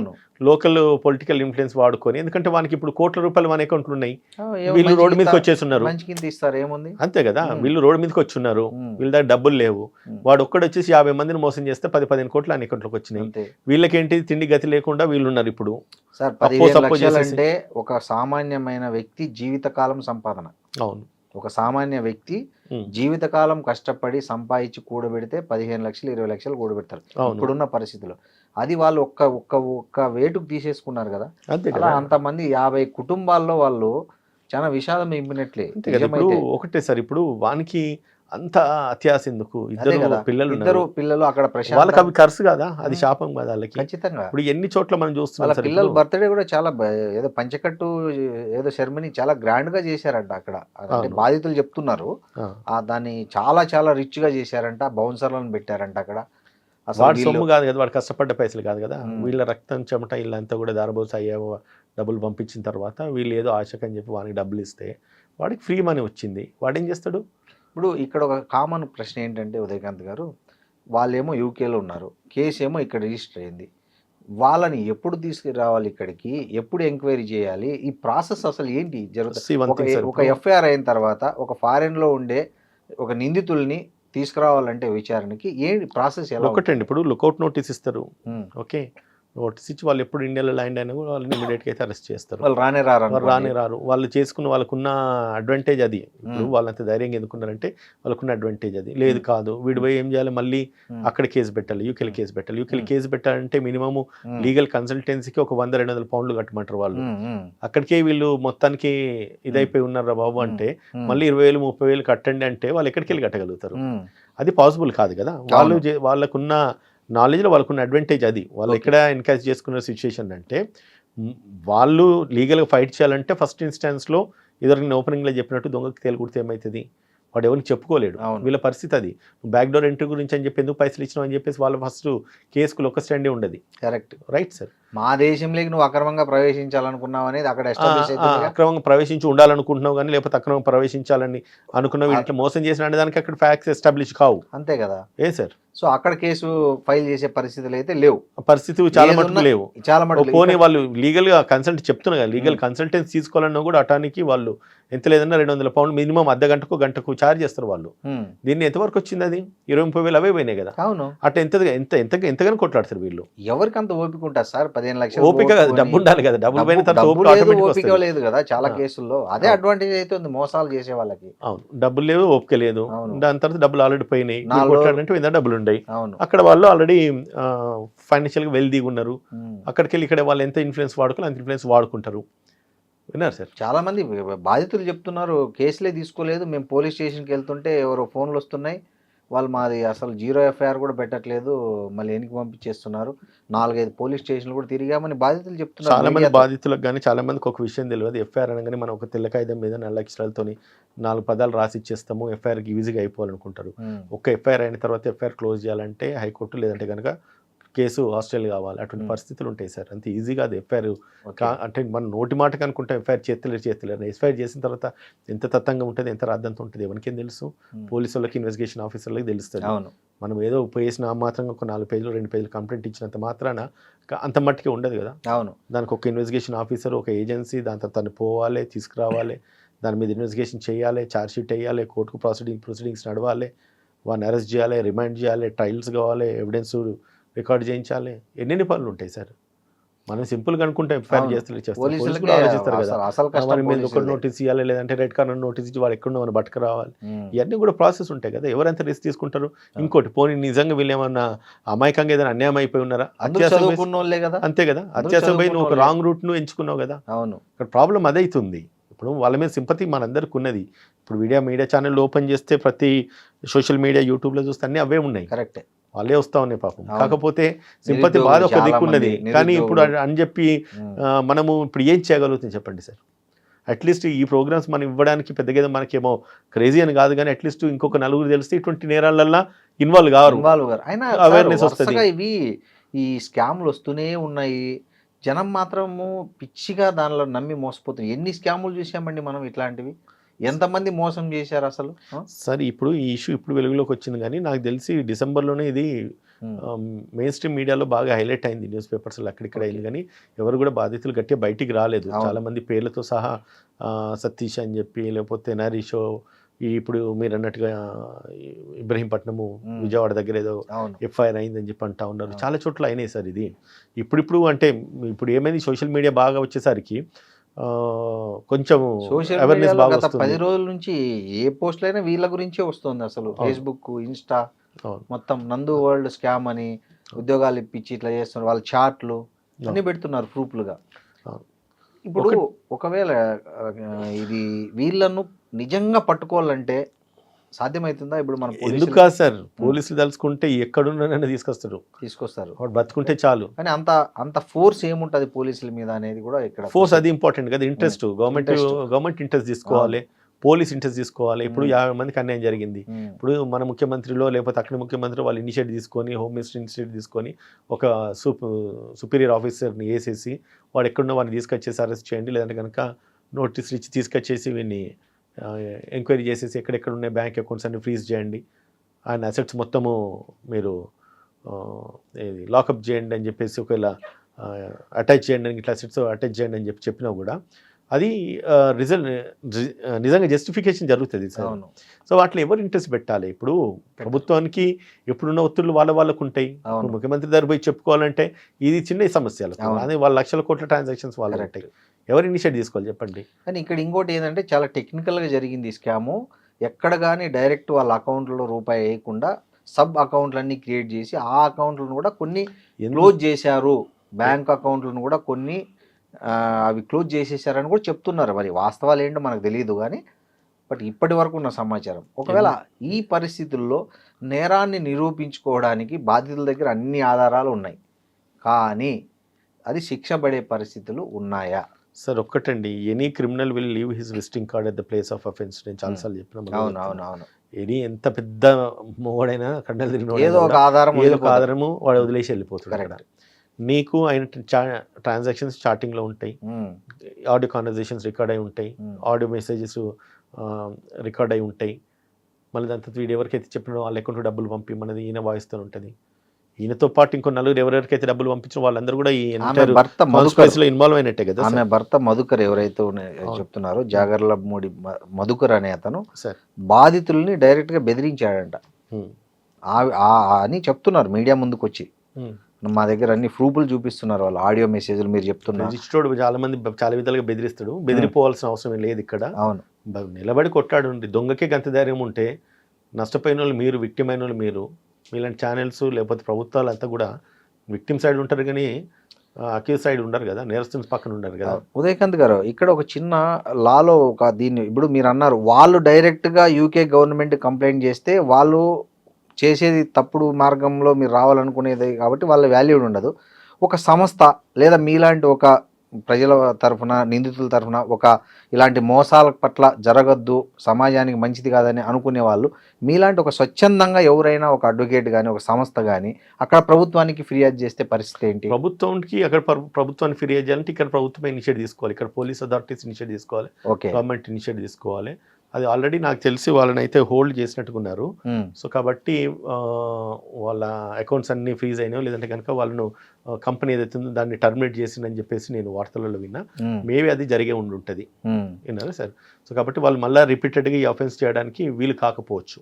లోకల్ పొలిటికల్ ఇన్ఫ్లుయెన్స్ వాడుకొని, ఎందుకంటే వానికి ఇప్పుడు కోట్ల రూపాయలు మన అకౌంట్లు ఉన్నాయి, వీళ్ళు రోడ్డు మీదకి వచ్చేస్తున్నారు, అంతే కదా, వీళ్ళు రోడ్డు మీదకి వచ్చున్నారు, వీళ్ళ దగ్గర డబ్బులు లేవు, వాడు ఒక్కడు వచ్చేసి 50 మందిని మోసం చేస్తే 10-15 కోట్లు ఆయన అకౌంట్లోకి వచ్చినాయి. వీళ్ళకేంటి తిండి గతి లేకుండా వీళ్ళు ఉన్నారు ఇప్పుడు. సార్ 15 లక్షలు అంటే ఒక సామాన్యమైన వ్యక్తి జీవితకాలం సంపాదన. అవును, ఒక సామాన్య వ్యక్తి జీవితకాలం కష్టపడి సంపాదించి కూడబెడితే 15 లక్షలు 20 లక్షలు కూడబెడతారు ఇప్పుడున్న పరిస్థితుల్లో. అది వాళ్ళు ఒక్క వేటుకు తీసేసుకున్నారు కదా. అలా అంతమంది 50 కుటుంబాల్లో వాళ్ళు చాలా విషాదం ఇంపినట్లే. ఒకటే సార్, ఇప్పుడు వానికి అంత అత్యాశ ఎందుకు? ఇద్దరు పిల్లలు అక్కడ వాళ్ళకి అవి ఖర్చు కదా, అది శాపం కదా వాళ్ళకి. ఖచ్చితంగా. ఇప్పుడు ఎన్ని చోట్ల మనం చూస్తున్నాం, పిల్లల బర్త్డే కూడా చాలా ఏదో పంచకట్టు ఏదో సెరమనీ చాలా గ్రాండ్ గా చేశారంట అక్కడ. బాధితులు చెప్తున్నారు దాన్ని చాలా చాలా రిచ్ గా చేశారంట, బౌన్సర్లను పెట్టారంట అక్కడ. వాడి సొమ్ము కాదు కదా, వాడు కష్టపడ్డ పైసలు కాదు కదా, వీళ్ళ రక్తం చెమట ఇల్లంతా కూడా దారబోసి అయ్యావో డబ్బులు పంపించిన తర్వాత వీళ్ళు ఏదో ఆశకని చెప్పి వానికి డబ్బులు ఇస్తే వాడికి ఫ్రీ మనీ వచ్చింది, వాడు ఏం చేస్తాడు? ఇప్పుడు ఇక్కడ ఒక కామన్ ప్రశ్న ఏంటంటే ఉదయకాంత్ గారు, వాళ్ళేమో యూకేలో ఉన్నారు, కేసు ఏమో ఇక్కడ రిజిస్టర్ అయింది, వాళ్ళని ఎప్పుడు తీసుకురావాలి ఇక్కడికి, ఎప్పుడు ఎంక్వైరీ చేయాలి, ఈ ప్రాసెస్ అసలు ఏంటి జరుగుతుంది? ఒక ఎఫ్ఐఆర్ అయిన తర్వాత ఒక ఫారెన్లో ఉండే ఒక నిందితుల్ని తీసుకురావాలంటే విచారణకి ఏంటి ప్రాసెస్? ఎలా? ఒకటండి, ఇప్పుడు లుకౌట్ నోటీస్ ఇస్తారు, ఓకే, నోటీస్ ఇచ్చి వాళ్ళు ఎప్పుడు ఇండియాలో ల్యాండ్ అయినా కూడా వాళ్ళని ఇమీడియట్గా అయితే అరెస్ట్ చేస్తారు. వాళ్ళు రానే రారు. వాళ్ళు చేసుకున్న వాళ్ళకున్న అడ్వాంటేజ్ అది. ఇప్పుడు వాళ్ళంత ధైర్యంగా ఎందుకున్నారంటే వాళ్ళకున్న అడ్వాంటేజ్ అది. లేదు కాదు, వీడి పోయి ఏం చేయాలి, మళ్ళీ అక్కడ కేసు పెట్టాలి, యూకేలో కేసు పెట్టాలి. యూకేలో కేసు పెట్టాలంటే మినిమం లీగల్ కన్సల్టెన్సీకి ఒక 100-200 పౌండ్లు కట్టమంటారు వాళ్ళు. అక్కడికే వీళ్ళు మొత్తానికి ఇదైపోయి ఉన్నారా బాబు అంటే మళ్ళీ 20,000-30,000 కట్టండి అంటే వాళ్ళు ఎక్కడికి వెళ్ళి కట్టగలుగుతారు? అది పాసిబుల్ కాదు కదా. వాళ్ళకున్న నాలెడ్జ్లో వాళ్ళకున్న అడ్వాంటేజ్ అది. వాళ్ళు ఎక్కడ ఎన్కరేజ్ చేసుకున్న సిచ్యువేషన్ అంటే వాళ్ళు లీగల్గా ఫైట్ చేయాలంటే ఫస్ట్ ఇన్స్టాన్స్లో ఇద్దరు ఓపెనింగ్లో చెప్పినట్టు దొంగకి తేలు కుడితే ఏమవుతుంది, వాడు ఎవరికి చెప్పుకోలేడు. వీళ్ళ పరిస్థితి అది. బ్యాక్ డోర్ ఎంట్రీ గురించి అని చెప్పి ఎందుకు పైసలు ఇచ్చినావు అని చెప్పేసి వాళ్ళ ఫస్ట్ కేసుకు ఒక స్టాండే ఉండదు. Correct, right sir. మా దేశంలోకి నువ్వు అక్రమంగా ప్రవేశించాలనుకున్నావు అనేది అక్కడ అక్రమంగా ప్రవేశించి ఉండాలనుకుంటున్నావు కానీ లేకపోతే అక్రమంగా ప్రవేశించాలని అనుకున్నావు, ఇంట్లో మోసం చేసిన దానికి అక్కడ ఫ్యాక్ట్స్ ఎస్టాబ్లిష్ కావు. అంతే కదా. ఏ సార్, సో అక్కడ కేసు ఫైల్ చేసే పరిస్థితులు అయితే లేవు, పరిస్థితి చాలా మటుకు లేవు. చాలా మటుకు పోనీ వాళ్ళు లీగల్ గా కన్సల్ట్ చెప్తున్నా కదా, లీగల్ కన్సల్టెన్సీ తీసుకోవాలన్నా కూడా అటానికి వాళ్ళు ఎంత లేదన్నా 200 పౌండ్లు మినిమం అర్ధగంటకు గంటకు ఛార్జ్ చేస్తారు వాళ్ళు. దీన్ని ఎంతవరకు వచ్చింది? అది 20-30,000 అవే పోయినాయి కదా. అవును, అట్లా ఎంతగానో కొట్లాడతారు వీళ్ళు. ఎవరికి అంత ఓపిక ఉంటుంది సార్? 15 లక్షలు ఓపిక, డబ్బు ఉండాలి కదా, డబ్బులు పోయిన తర్వాత ఓపిక లేదు కదా చాలా కేసుల్లో. అదే అడ్వాంటేజ్ అయితే ఉంది మోసాలు చేసే వాళ్ళకి. అవును, డబ్బులు లేవు, ఓపిక లేదు. దాని తర్వాత డబ్బులు ఆల్రెడీ పోయినాయి, కొట్లాడంటే డబ్బులు ఉన్నాయి. అక్కడ వాళ్ళు ఆల్రెడీ ఫైనాన్షియల్గా వెల్దీగా ఉన్నారు. అక్కడికి వెళ్ళి ఇక్కడ వాళ్ళు ఎంత ఇన్ఫ్లుయెన్స్ వాడుకోవాలి అంత ఇన్ఫ్లుయెన్స్ వాడుకుంటారు. విన్నారు సార్, చాలా మంది బాధితులు చెప్తున్నారు కేసులే తీసుకోలేదు, మేము పోలీస్ స్టేషన్కి వెళ్తుంటే ఎవరో ఫోన్లు వస్తున్నాయి, వాళ్ళు మాది అసలు 0 ఎఫ్ఐఆర్ కూడా పెట్టట్లేదు, మళ్ళీ వెనక్కి పంపించేస్తున్నారు, 4-5 పోలీస్ స్టేషన్లు కూడా తిరిగామని బాధితులు చెప్తున్నారు. చాలా మంది మీడియాతో. బాధితులకు కానీ చాలా మందికి ఒక విషయం తెలియదు. ఎఫ్ఐఆర్ అనగానే మనం ఒక తెల్ల కాగితం మీద నల్ల అక్షరాలతోని 4 పదాలు రాసి ఇచ్చేస్తాము, ఎఫ్ఐఆర్కి ఈజీగా అయిపోవాలనుకుంటారు. ఒక్క ఎఫ్ఐఆర్ అయిన తర్వాత ఎఫ్ఐఆర్ క్లోజ్ చేయాలంటే హైకోర్టు లేదంటే కనుక కేసు హాస్టల్ కావాలి. అటువంటి పరిస్థితులు ఉంటాయి సార్. అంత ఈజీగా అది ఎఫ్ఐఆర్ అంటే మన నోటి మాటకు అనుకుంటే ఎఫ్ఐఆర్ చేస్తలేరు. ఎఫ్ఐఆర్ చేసిన తర్వాత ఎంత తత్తంగా ఉంటుంది, ఎంత రాద్దంతా ఉంటుంది ఎవరికేం తెలుసు? పోలీసు వాళ్ళకి, ఇన్వెస్టిగేషన్ ఆఫీసర్లకి తెలుస్తుంది. మనం ఏదో చేసిన మాత్రంగా ఒక 4 పేజీలు 2 పేజీలు కంప్లైంట్ ఇచ్చినంత మాత్రాన అంత మట్టికి ఉండదు కదా. దానికి ఒక ఇన్వెస్టిగేషన్ ఆఫీసర్, ఒక ఏజెన్సీ, దాని తర్వాత తను పోవాలి, తీసుకురావాలి, దాని మీద ఇన్వెస్టిగేషన్ చేయాలి, ఛార్జ్షీట్ వేయాలి, కోర్టుకు ప్రొసీడింగ్స్ నడవాలి, వాడిని అరెస్ట్ చేయాలి, రిమాండ్ చేయాలి, ట్రయల్స్ కావాలి, ఎవిడెన్స్ రికార్డ్ చేయించాలి, ఎన్నెన్ని పనులు ఉంటాయి సార్. మనం సింపుల్గా అనుకుంటే ఎఫ్ఐఆర్ చేస్తారు, ఆలోచిస్తారు కదా, మన మీద ఒక నోటీస్ ఇవ్వాలి, లేదంటే రెడ్ కార్నర్ నోటీస్ ఇచ్చి వాడు ఎక్కడ మన బట్టకు రావాలి, ఇవన్నీ కూడా ప్రాసెస్ ఉంటాయి కదా. ఎవరైతే రిస్క్ తీసుకుంటారు? ఇంకోటి పోనీ నిజంగా వీళ్ళు ఏమన్నా అమాయకంగా ఏదైనా అన్యాయం అయిపోయి ఉన్నారా? అంతే కదా, అత్యాసం పోయి నువ్వు ఒక రాంగ్ రూట్ ను ఎంచుకున్నావు కదా. ఇక్కడ ప్రాబ్లం అదైతుంది. ఇప్పుడు వాళ్ళ మీద సింపతి మనందరికి ఉన్నది. ఇప్పుడు మీడియా ఛానల్ ఓపెన్ చేస్తే ప్రతి సోషల్ మీడియా యూట్యూబ్లో చూస్తే అన్నీ అవే ఉన్నాయి. కరెక్టే, వాళ్ళే వస్తూ ఉన్నాయి పాపం. కాకపోతే సింపతి బాధ ఒక దిక్కు ఉన్నది. కానీ ఇప్పుడు అని చెప్పి మనము ఇప్పుడు ఏం చేయగలుగుతుంది చెప్పండి సార్? అట్లీస్ట్ ఈ ప్రోగ్రామ్స్ మనం ఇవ్వడానికి పెద్దగా మనకేమో క్రేజీ అని కాదు, కానీ అట్లీస్ట్ ఇంకొక నలుగురు తెలిస్తే ఇటువంటి నేరాలల్లో ఇన్వాల్వ్ కారు, అవేర్నెస్ వస్తుంది. ఇవి ఈ స్కామ్లు వస్తూనే ఉన్నాయి, జనం మాత్రము పిచ్చిగా దానిలో నమ్మి మోసపోతుంది. ఎన్ని స్కాములు చూసామండి మనం ఇట్లాంటివి, ఎంతమంది మోసం చేశారు అసలు? సార్ ఇప్పుడు ఈ ఇష్యూ ఇప్పుడు వెలుగులోకి వచ్చింది, కానీ నాకు తెలిసి డిసెంబర్లోనే ఇది మెయిన్ స్ట్రీమ్ మీడియాలో బాగా హైలైట్ అయింది, న్యూస్ పేపర్స్లో అక్కడిక్కడ అయింది. కానీ ఎవరు కూడా బాధితులు గట్టిగా బయటికి రాలేదు. చాలా మంది పేర్లతో సహా సతీష్ అని చెప్పి, లేకపోతే నరీషో, ఇప్పుడు మీరు అన్నట్టుగా ఇబ్రహీంపట్నము, విజయవాడ దగ్గర ఏదో ఎఫ్ఐఆర్ అయిందని చెప్పి అంటా ఉన్నారు. చాలా చోట్ల అయినాయి సార్. ఇది ఇప్పుడు అంటే ఇప్పుడు ఏమైంది, సోషల్ మీడియా బాగా వచ్చేసరికి కొంచెం అవేర్నెస్ బాగా వస్తుంది. 10 రోజుల నుంచి ఏ పోస్టులు అయినా వీళ్ళ గురించే వస్తుంది అసలు. ఫేస్బుక్, ఇన్స్టా మొత్తం నందు వరల్డ్ స్కామ్ అని, ఉద్యోగాలు ఇప్పించి ఇట్లా చేస్తున్నారు, వాళ్ళ చాట్లు అన్ని పెడుతున్నారు ప్రూఫ్లుగా. ఇప్పుడు ఒకవేళ ఇది వీళ్ళను నిజంగా పట్టుకోవాలంటే సాధ్యమవుతుందా? ఇప్పుడు మనం ఎందుకు కాదు సార్, పోలీసులు తలుచుకుంటే ఎక్కడున్నా తీసుకొస్తారు, వాడు బతుకుంటే చాలు. కానీ అంత ఫోర్స్ ఏముంటది పోలీసుల మీద అనేది కూడా ఇక్కడ ఫోర్స్ అది ఇంపార్టెంట్ కదా. ఇంట్రెస్ట్ గవర్నమెంట్ ఇంట్రెస్ట్ తీసుకోవాలి, పోలీస్ ఇంట్రెస్ట్ తీసుకోవాలి. ఇప్పుడు 50 మందికి అన్యాయం జరిగింది. ఇప్పుడు మన ముఖ్యమంత్రిలో లేకపోతే అక్కడ ముఖ్యమంత్రి వాళ్ళు ఇనిషియేటివ్ తీసుకొని, హోమ్ మినిస్టర్ ఇనిషియేటివ్ తీసుకొని ఒక సుపీరియర్ ఆఫీసర్ని వేసేసి వాడు ఎక్కడున్నా వాడిని తీసుకొచ్చేసి అరెస్ట్ చేయండి, లేదంటే కనుక నోటీసులు ఇచ్చి తీసుకొచ్చేసి వీడిని ఎంక్వైరీ చేసేసి ఎక్కడెక్కడ ఉన్నాయి బ్యాంక్ అకౌంట్స్ అన్ని ఫ్రీజ్ చేయండి, ఆయన అసెట్స్ మొత్తము మీరు లాకప్ చేయండి అని చెప్పేసి, ఒకవేళ అటాచ్ చేయండి అని, ఇట్లా అసెట్స్ అటాచ్ చేయండి అని చెప్పినా కూడా అది నిజంగా జస్టిఫికేషన్ జరుగుతుంది సార్. సో వాటిలో ఎవరు ఇంట్రెస్ట్ పెట్టాలి? ఇప్పుడు ప్రభుత్వానికి ఎప్పుడున్న ఒత్తిళ్లు వాళ్ళకు ఉంటాయి. ముఖ్యమంత్రి దగ్గర పోయి చెప్పుకోవాలంటే ఇది చిన్న సమస్యలు, అదే వాళ్ళ లక్షల కోట్ల ట్రాన్సాక్షన్స్ వాళ్ళు ఉంటాయి. ఎవరు ఇనిషియేట్ తీసుకోవాలి చెప్పండి? కానీ ఇక్కడ ఇంకోటి ఏంటంటే చాలా టెక్నికల్గా జరిగింది ఈ స్కాము. ఎక్కడ కానీ డైరెక్ట్ వాళ్ళ అకౌంట్లో రూపాయి వేయకుండా సబ్ అకౌంట్లన్నీ క్రియేట్ చేసి ఆ అకౌంట్లను కూడా కొన్ని క్లోజ్ చేశారు, బ్యాంక్ అకౌంట్లను కూడా కొన్ని అవి క్లోజ్ చేసేసారని కూడా చెప్తున్నారు. మరి వాస్తవాలు ఏంటో మనకు తెలియదు, కానీ బట్ ఇప్పటి వరకు ఉన్న సమాచారం. ఒకవేళ ఈ పరిస్థితుల్లో నేరాన్ని నిరూపించుకోవడానికి బాధితుల దగ్గర అన్ని ఆధారాలు ఉన్నాయి, కానీ అది శిక్ష పడే పరిస్థితులు ఉన్నాయా? సార్ ఒక్కటండి, any criminal will leave his visiting card at the place of offence. నేను చాలాసార్లు చెప్పిన, అవును, ఎనీ ఎంత పెద్ద మోడైనా కండలు తిరిగిన ఏదో ఒక ఆధారము వాడు వదిలేసి వెళ్ళిపోతాడు. నీకు అయిన ట్రాన్సాక్షన్స్ స్టార్టింగ్లో ఉంటాయి, ఆడియో కాన్వర్జేషన్స్ రికార్డ్ అయి ఉంటాయి, ఆడియో మెసేజెస్ రికార్డ్ అయి ఉంటాయి. మళ్ళీ దాంతో వీడు ఎవరికైతే చెప్పినా వాళ్ళ అకౌంట్ డబ్బులు పంపిమన్నది ఈయన వాయిస్తూ ఉంటుంది. ఈయనతో పాటు ఇంకో నలుగురు ఎవరెవరికైతే డబ్బులు పంపించిన వాళ్ళందరూ కూడా ఈ ఇన్వాల్వ్ అయినట్టే కదా. ఆమె భర్త మధుకర్ ఎవరైతే చెప్తున్నారో, జాగర్లమూడి మధుకర్ అనే అతను బాధితుల్ని డైరెక్ట్ గా బెదిరించాడంట అని చెప్తున్నారు మీడియా ముందుకు వచ్చి. మా దగ్గర అన్ని ప్రూఫ్లు చూపిస్తున్నారు, వాళ్ళు ఆడియో మెసేజ్లు. మీరు చెప్తున్నారు చాలా మంది చాలా విధాలుగా బెదిరిస్తాడు, బెదిరిపోవాల్సిన అవసరం లేదు ఇక్కడ. అవును, నిలబడి కొట్టాడు. దొంగకే గంత ధైర్యం ఉంటే నష్టపోయిన వాళ్ళు మీరు, విక్టిమ్ అయిన వాళ్ళు మీరు. మీలాంటి ఛానల్స్ లేకపోతే ప్రభుత్వాలు అంతా కూడా విక్టిమ్ సైడ్ ఉంటారు, కానీ అక్యూజ్ సైడ్ ఉండరు కదా, నేరస్తుని పక్కన ఉండరు కదా. ఉదయకాంత్ గారు, ఇక్కడ ఒక చిన్న లాలో ఒక దీన్ని ఇప్పుడు మీరు అన్నారు, వాళ్ళు డైరెక్ట్గా యూకే గవర్నమెంట్ కంప్లైంట్ చేస్తే వాళ్ళు చేసేది తప్పుడు మార్గంలో మీరు రావాలనుకునేది కాబట్టి వాళ్ళ వాల్యూ ఉండదు. ఒక సంస్థ లేదా మీలాంటి ఒక ప్రజల తరఫున, నిందితుల తరఫున ఒక ఇలాంటి మోసాల పట్ల జరగద్దు, సమాజానికి మంచిది కాదని అనుకునే వాళ్ళు మీలాంటి ఒక స్వచ్ఛందంగా ఎవరైనా ఒక అడ్వకేట్ కానీ ఒక సంస్థ కానీ అక్కడ ప్రభుత్వానికి ఫిర్యాదు చేస్తే పరిస్థితి ఏంటి? ప్రభుత్వానికి అక్కడ ప్రభుత్వాన్ని ఫిర్యాదు చేయాలంటే ఇక్కడ ప్రభుత్వం ఇనిషియేటివ్ తీసుకోవాలి, ఇక్కడ పోలీస్ అథారిటీస్ ఇనిషియేటివ్ తీసుకోవాలి, ఓకే, గవర్నమెంట్ ఇనిషియేటివ్ తీసుకోవాలి. అది ఆల్రెడీ నాకు తెలిసి వాళ్ళని అయితే హోల్డ్ చేసినట్టుకున్నారు. సో కాబట్టి వాళ్ళ అకౌంట్స్ అన్నీ ఫ్రీజ్ అయినాయి, లేదంటే కనుక వాళ్ళను కంపెనీ ఏదైతే ఉందో దాన్ని టర్మినేట్ చేసిందని చెప్పేసి నేను వార్తలలో విన్నా. మేబీ అది జరిగే ఉంటుంది విన్నారా సార్. సో కాబట్టి వాళ్ళు మళ్ళీ రిపీటెడ్గా ఈ అఫెన్స్ చేయడానికి వీలు కాకపోవచ్చు.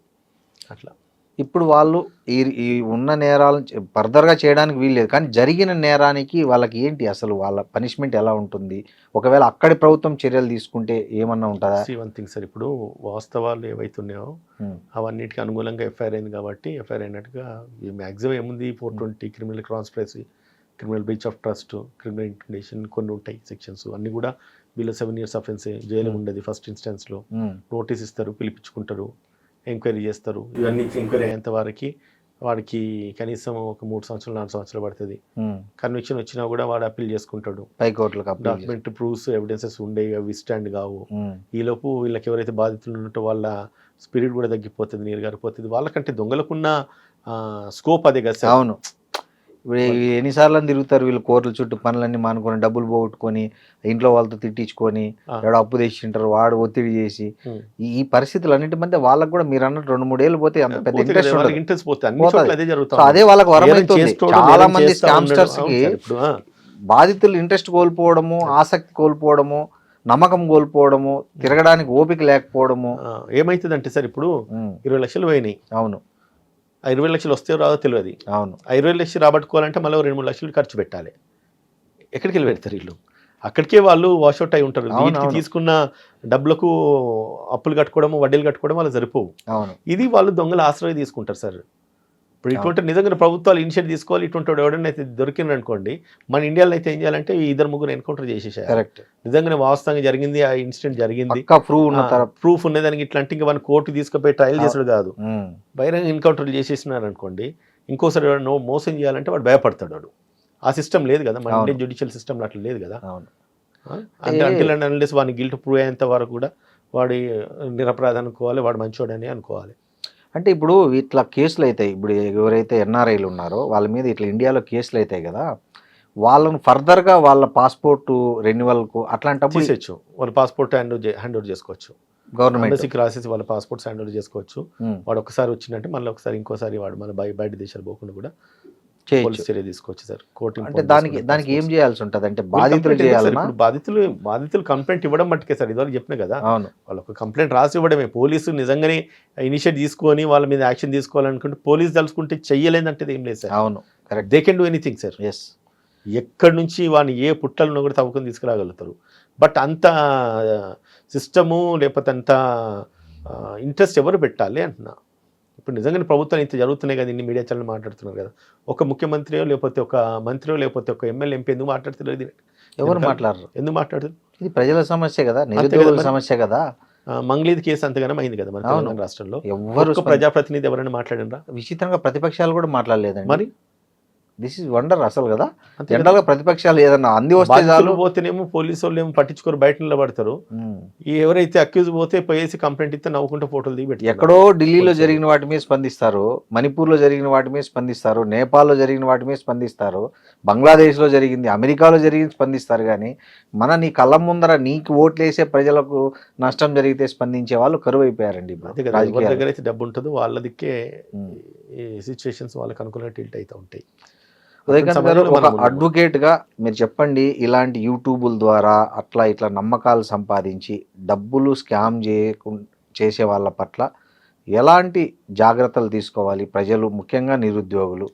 అట్లా ఇప్పుడు వాళ్ళు ఈ ఉన్న నేరాలు ఫర్దర్గా చేయడానికి వీల్లేదు, కానీ జరిగిన నేరానికి వాళ్ళకి ఏంటి అసలు వాళ్ళ పనిష్మెంట్ ఎలా ఉంటుంది? ఒకవేళ అక్కడి ప్రభుత్వం చర్యలు తీసుకుంటే ఏమన్నా ఉంటుందా? వన్ థింగ్ సార్, ఇప్పుడు వాస్తవాలు ఏవైతున్నాయో అవన్నిటికీ అనుగుణంగా ఎఫ్ఐఆర్ అయింది కాబట్టి ఎఫ్ఐఆర్ అయినట్టుగా మ్యాక్సిమం ఏముంది 420 criminal conspiracy, criminal breach of trust, criminal intimidation కొన్ని ఉంటాయి సెక్షన్స్. అన్నీ కూడా వీళ్ళు 7 years అఫెన్స్, జైలు ఉండదు ఫస్ట్ ఇన్స్టెన్స్లో. నోటీస్ ఇస్తారు, పిలిపించుకుంటారు, ఎంక్వైరీ చేస్తారు. ఇవన్నీ ఎంక్వైరీ అయ్యేంత వరకు వాడికి కనీసం ఒక 3 సంవత్సరాలు 4 సంవత్సరాలు పడుతుంది. కన్విక్షన్ వచ్చినా కూడా వాడు అప్పీల్ చేసుకుంటాడు. డాక్యుమెంట్ ప్రూఫ్స్ ఎవిడెన్సెస్ ఉండేవి, అవి స్టాండ్ కావు. ఈలోపు వీళ్ళకి ఎవరైతే బాధితులు ఉన్నట్టు వాళ్ళ స్పిరిట్ కూడా తగ్గిపోతుంది, నీరు గారిపోతుంది. వాళ్ళకంటే దొంగలకున్న స్కోప్ అదే కదా సార్. అవును, ఇప్పుడు ఎన్నిసార్లు తిరుగుతారు వీళ్ళు కోర్టుల చుట్టూ, పనులన్నీ మానుకొని డబ్బులు పోగొట్టుకొని ఇంట్లో వాళ్ళతో తిట్టించుకొని ఎవడో అప్పు తెచ్చింటారు, వాడు ఒత్తిడి చేసి ఈ పరిస్థితులు అన్నింటి మధ్య వాళ్ళకు కూడా మీరు అన్నట్టు 2-3 ఏళ్ళు పోతే అంత పెద్ద ఇంట్రెస్ట్ పోతుంది. అదే వాళ్ళకి వరమైతుంది. చాలా మంది స్కామ్స్టర్స్ కి బాధితులు ఇంట్రెస్ట్ కోల్పోవడము, ఆసక్తి కోల్పోవడము, నమ్మకం కోల్పోవడము, తిరగడానికి ఓపిక లేకపోవడము. ఏమైతుందంటే సార్ ఇప్పుడు 20 లక్షలు పోయినాయి. అవును, 20 లక్షలు వస్తే రాదో తెలియదు. అవును, 20 లక్షలు రాబట్టుకోవాలంటే మళ్ళీ 2-3 లక్షలు ఖర్చు పెట్టాలి. ఎక్కడికి వెళ్ళి పెడతారు వీళ్ళు? అక్కడికే వాళ్ళు వాషౌట్ అయి ఉంటారు. వీటికి తీసుకున్న డబ్బులకు అప్పులు కట్టుకోవడము, వడ్డీలు కట్టుకోవడం వాళ్ళు సరిపోవు. ఇది వాళ్ళు దొంగల ఆశ్రయం తీసుకుంటారు సార్. ఇప్పుడు ఇటువంటి నిజంగా ప్రభుత్వాలు ఇనిషియేటివ్ తీసుకోవాలి. ఇటువంటి ఎవడన్నా అయితే దొరికింది అనుకోండి, మన ఇండియాలో అయితే ఏం చేయాలంటే 2-3 ఎన్కౌంటర్ చేసేసారు. కరెక్ట్, నిజంగానే వాస్తవంగా జరిగింది, ఆ ఇన్సిడెంట్ జరిగింది, ప్రూఫ్ ఉన్నదానికి ఇట్లాంటి ఇంకా మన కోర్టు తీసుకుపోయి ట్రయల్ చేసుడు కాదు, బహిరంగ ఎన్కౌంటర్లు చేసేసినారు అనుకోండి. ఇంకోసారి మోసం చేయాలంటే వాడు భయపడతాడు. వాడు ఆ సిస్టమ్ లేదు కదా మన ఇండియన్ జ్యుడిషియల్ సిస్టమ్, అట్లా లేదు కదా. అంటే అన్లెస్ వాడిని గిల్ట్ ప్రూవ్ అయ్యేంత వరకు కూడా వాడి నిరపరాధి అనుకోవాలి, వాడు మంచోడని అనుకోవాలి. అంటే ఇప్పుడు ఇట్లా కేసులు అవుతాయి, ఇప్పుడు ఎవరైతే ఎన్ఆర్ఐలు ఉన్నారో వాళ్ళ మీద ఇట్లా ఇండియాలో కేసులు అవుతాయి కదా, వాళ్ళను ఫర్దర్గా వాళ్ళ పాస్పోర్ట్ రెన్యువల్కు అట్లాంటప్పుడు తీసేయచ్చు. వాళ్ళ పాస్పోర్ట్ హ్యాండ్ ఓవర్ చేసుకోవచ్చు. గవర్నమెంట్ రాసేసి వాళ్ళ పాస్పోర్ట్స్ హ్యాండ్ ఓవర్ చేసుకోవచ్చు. వాడు ఒకసారి వచ్చిందంటే మళ్ళీ ఒకసారి ఇంకోసారి వాడు మన బయట దేశాలు పోకుండా కూడా చర్య తీసుకోవచ్చు సార్. కోర్టు అంటే దానికి ఏం చేయాల్సి ఉంటుంది? అంటే బాధితులు చేయాలన్నా? బాధితులు కంప్లైంట్ ఇవ్వడం మట్టుకే సార్. ఇదివరకు చెప్పిన కదా, వాళ్ళకు కంప్లైంట్ రాసి ఇవ్వడమే. పోలీసు నిజంగానే ఇనిషియేట్ తీసుకొని వాళ్ళ మీద యాక్షన్ తీసుకోవాలనుకుంటే పోలీసు తలుచుకుంటే చెయ్యలేదంటే ఏం లేదు సార్. అవును, correct. They can do anything sir. Yes, ఎక్కడి నుంచి వాడిని ఏ పుట్టలను కూడా తవ్వుకొని తీసుకురాగలుగుతారు. బట్ అంత సిస్టము లేకపోతే అంత ఇంట్రెస్ట్ ఎవరు పెట్టాలి అంటున్నా. ఇప్పుడు నిజంగానే ప్రభుత్వం ఇంత జరుగుతున్నాయి కదా, ఇన్ని మీడియా ఛానల్ మాట్లాడుతున్నారు కదా. ఒక ముఖ్యమంత్రియో లేకపోతే ఒక మంత్రియో లేకపోతే ఒక ఎమ్మెల్యే ఎంపీ ఎందుకు మాట్లాడుతున్నారు? ఎవరు మాట్లాడరు. ఎందుకు మాట్లాడుతుంది? ఇది ప్రజల సమస్య కదా, నిరుద్యోగుల సమస్య కదా. మంగళీది కేసు అంతగానో అయింది కదా మన తెలంగాణ రాష్ట్రంలో. ఎవరు ప్రజాప్రతినిధి ఎవరైనా మాట్లాడినరా? విచిత్రంగా ప్రతిపక్షాలు కూడా మాట్లాడలేదండి. మరి దిస్ ఇస్ వండర్ అసలు కదా. జనరల్ గా ప్రతిపక్షాలు ఏదన్నా అంది వస్తే చాలు, పోతేనేమో పోలీసు వాళ్ళు ఏమో పట్టించుకోరు, బయట నిలబడతారు. ఎవరైతే అక్యూజ్ పోతే పోయేసి కంప్లైంట్ ఇస్తే నవ్వుకుంటే ఫోటోలు దిగి పెట్టి ఎక్కడో ఢిల్లీలో జరిగిన వాటి మీద స్పందిస్తారు, మణిపూర్లో జరిగిన వాటి మీద స్పందిస్తారు, నేపాల్లో జరిగిన వాటి మీద స్పందిస్తారు, బంగ్లాదేశ్లో జరిగింది, అమెరికాలో జరిగింది స్పందిస్తారు. కానీ నీ కళ్ళ ముందర నీకు ఓట్లు వేసే ప్రజలకు నష్టం జరిగితే స్పందించే వాళ్ళు కరువు అయిపోయారండి. ఎవరి దగ్గర అయితే డబ్బు ఉంటుందో వాళ్ళ దిక్కే ఈ సిచ్యువేషన్స్ వాళ్ళకి అనుకున్నట్టు టిల్ట్ అవుతూ ఉంటాయి. ఉదయకాంత్ గారు, ఒక అడ్వకేట్గా మీరు చెప్పండి, ఇలాంటి యూట్యూబుల ద్వారా అట్లా ఇట్లా నమ్మకాలు సంపాదించి డబ్బులు స్కామ్ చేసే వాళ్ళ పట్ల ఎలాంటి జాగ్రత్తలు తీసుకోవాలి ప్రజలు, ముఖ్యంగా నిరుద్యోగులు?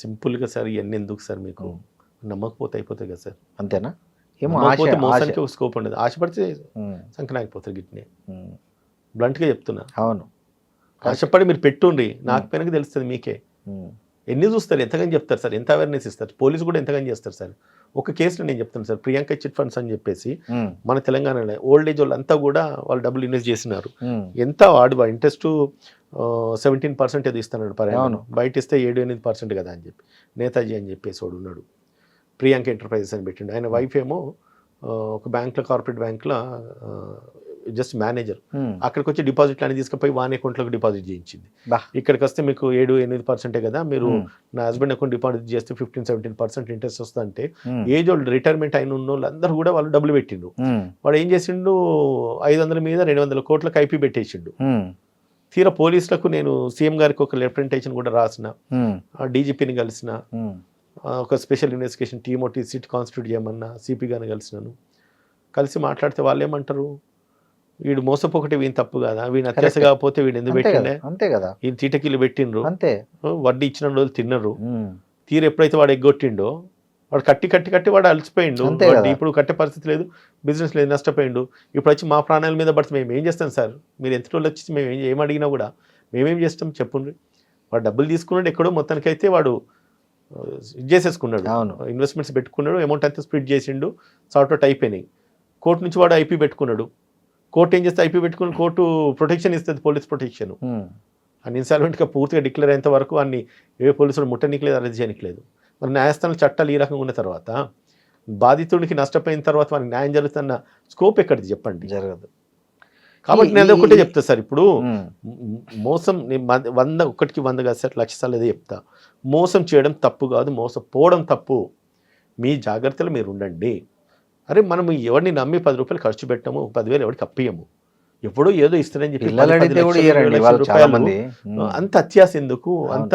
సింపుల్గా సార్, ఇవన్నీ ఎందుకు సార్, మీకు నమ్మకపోతే అయిపోతాయి కదా సార్. అంతేనా? ఏమో మోసానికి ఒక స్కోప్ ఉండదు. ఆశపడితే సంకనాగిపోతారు. గిట్నే బ్లంట్గా చెప్తున్నా. అవును, ఆశపడి మీరు పెట్టుండ్రి, నాకు పెనక తెలుస్తుంది మీకే. ఎన్ని చూస్తారు, ఎంతగాని చెప్తారు సార్, ఎంత అవేర్నెస్ ఇస్తారు. పోలీసు కూడా ఎంతగాని చేస్తారు సార్. ఒక కేసులో నేను చెప్తాను సార్, ప్రియాంక చిట్ ఫండ్స్ అని చెప్పేసి ఉమ్, మన తెలంగాణలో ఓల్డ్ ఏజ్ వాళ్ళంతా కూడా వాళ్ళు డబ్బులు ఇన్వెస్ట్ చేసినారు. ఉమ్, ఎంత వాడు ఇంట్రెస్ట్ 17% ఏదో ఇస్తున్నాడు పర్ అవును. యానం. బయట ఇస్తే 7-8% కదా అని చెప్పి నేతాజీ అని చెప్పేసి వాడు ఉన్నాడు, ప్రియాంక ఎంటర్ప్రైజెస్ అని పెట్టిండు. ఆయన వైఫ్ ఏమో ఒక బ్యాంక్లో, కార్పొరేట్ బ్యాంక్లో జస్ట్ మేనేజర్. ఉమ్, అక్కడికి వచ్చి డిపాజిట్లు అని తీసుకుపోయి వాని అకౌంట్లోకి డిపాజిట్ చేయించింది. బా. ఇక్కడికి వస్తే మీకు 7-8% కదా, మీరు ఉమ్, నా హస్బెండ్ అకౌంట్ డిపాజిట్ చేస్తే 15-17% ఇంట్రెస్ట్ వస్తుందంటే ఉమ్, ఏజ్ వాళ్ళు రిటైర్మెంట్ అయిన ఉన్న వాళ్ళు అందరూ కూడా వాళ్ళు డబ్బులు పెట్టిండు. ఉమ్, వాడు ఏం చేసిండు, 500 మీద 200 కోట్లకు ఐపీ పెట్టేసిండు. ఉమ్, తీరా పోలీసులకు నేను సీఎం గారికి ఒక రిప్రజెంటేషన్ కూడా రాసిన, ఉమ్, డీజీపీని కలిసిన, ఉమ్, ఒక స్పెషల్ ఇన్వెస్టిగేషన్ టీమ్ ఒకటి సిట్ కాన్స్టిట్యూట్ చేయమన్నా, సిపి గారిని కలిసినాను. కలిసి మాట్లాడితే వాళ్ళు ఏమంటారు, వీడు మోసపోకటి వీని తప్పు కదా, వీని అత్యాస Correct. కాకపోతే వీడు ఎందుకు అంతే కదా, పెట్టిండే, అంతే కదా, ఈ తీటకిలు పెట్టిండ్రు, అంతే. వడ్డీ ఇచ్చిన రోజులు తిన్నరు. ఉమ్, తీరు ఎప్పుడైతే వాడు ఎగ్గొట్టిండో, వాడు కట్టి వాడు అలసిపోయిండు. అంతే వడ్డీ కదా. ఇప్పుడు కట్టే పరిస్థితి లేదు, బిజినెస్ లేదు, నష్టపోయిండు. ఇప్పుడు వచ్చి మా ప్రాణాల మీద పడితే మేము ఏం చేస్తాం సార్, మీరు ఎంత రోజులు వచ్చి మేము ఏం అడిగినా కూడా మేమేం చేస్తాం చెప్పుండ్రి. వాడు డబ్బులు తీసుకున్నాడు ఎక్కడో, మొత్తానికైతే వాడు ఇది చేసేసుకున్నాడు, అవును. ఇన్వెస్ట్మెంట్స్ పెట్టుకున్నాడు, అమౌంట్ అంతా స్ప్లిట్ చేసిండు, సార్ట్ అవుట్ అయిపోయినాయి. కోర్టు నుంచి వాడు ఐపీ పెట్టుకున్నాడు. కోర్టు ఏం చేస్తే ఐపీ పెట్టుకుని కోర్టు ప్రొటెక్షన్ ఇస్తుంది, పోలీస్ ప్రొటెక్షన్. ఉమ్, అని ఇన్సాల్వెంట్గా పూర్తిగా డిక్లేర్ అయినంత వరకు అన్ని ఏ పోలీసులు ముట్టనీయలేదు, అరెస్ట్ చేయనికలేదు. మరి న్యాయస్థానం చట్టాలు ఈ రకంగా ఉన్న తర్వాత బాధితుడికి నష్టపోయిన తర్వాత మనకి న్యాయం జరుగుతున్న స్కోప్ ఎక్కడిది చెప్పండి. జరగదు. కాబట్టి నేను ఒకటే చెప్తా సార్, ఇప్పుడు ఉమ్, మోసం నేను 100కి 100 కాదు సార్, 100 సార్లు అదే చెప్తా. మోసం చేయడం తప్పు కాదు, మోసపోవడం తప్పు. మీ జాగ్రత్తలు మీరు ఉండండి. అరే మనం ఎవరిని నమ్మి 10 రూపాయలు ఖర్చు పెట్టాము, 10,000 ఎవరికి అప్పియము, ఎప్పుడో ఏదో ఇస్తారని చెప్పి పిల్లలు 10 అడిగితే కూడా లక్షలు, ఇయ్యరండి 20 వాళ్ళు లక్షల చాలా రూపాయలు, మంది. ఉమ్, అంత అత్యాస ఎందుకు, అవును. అంత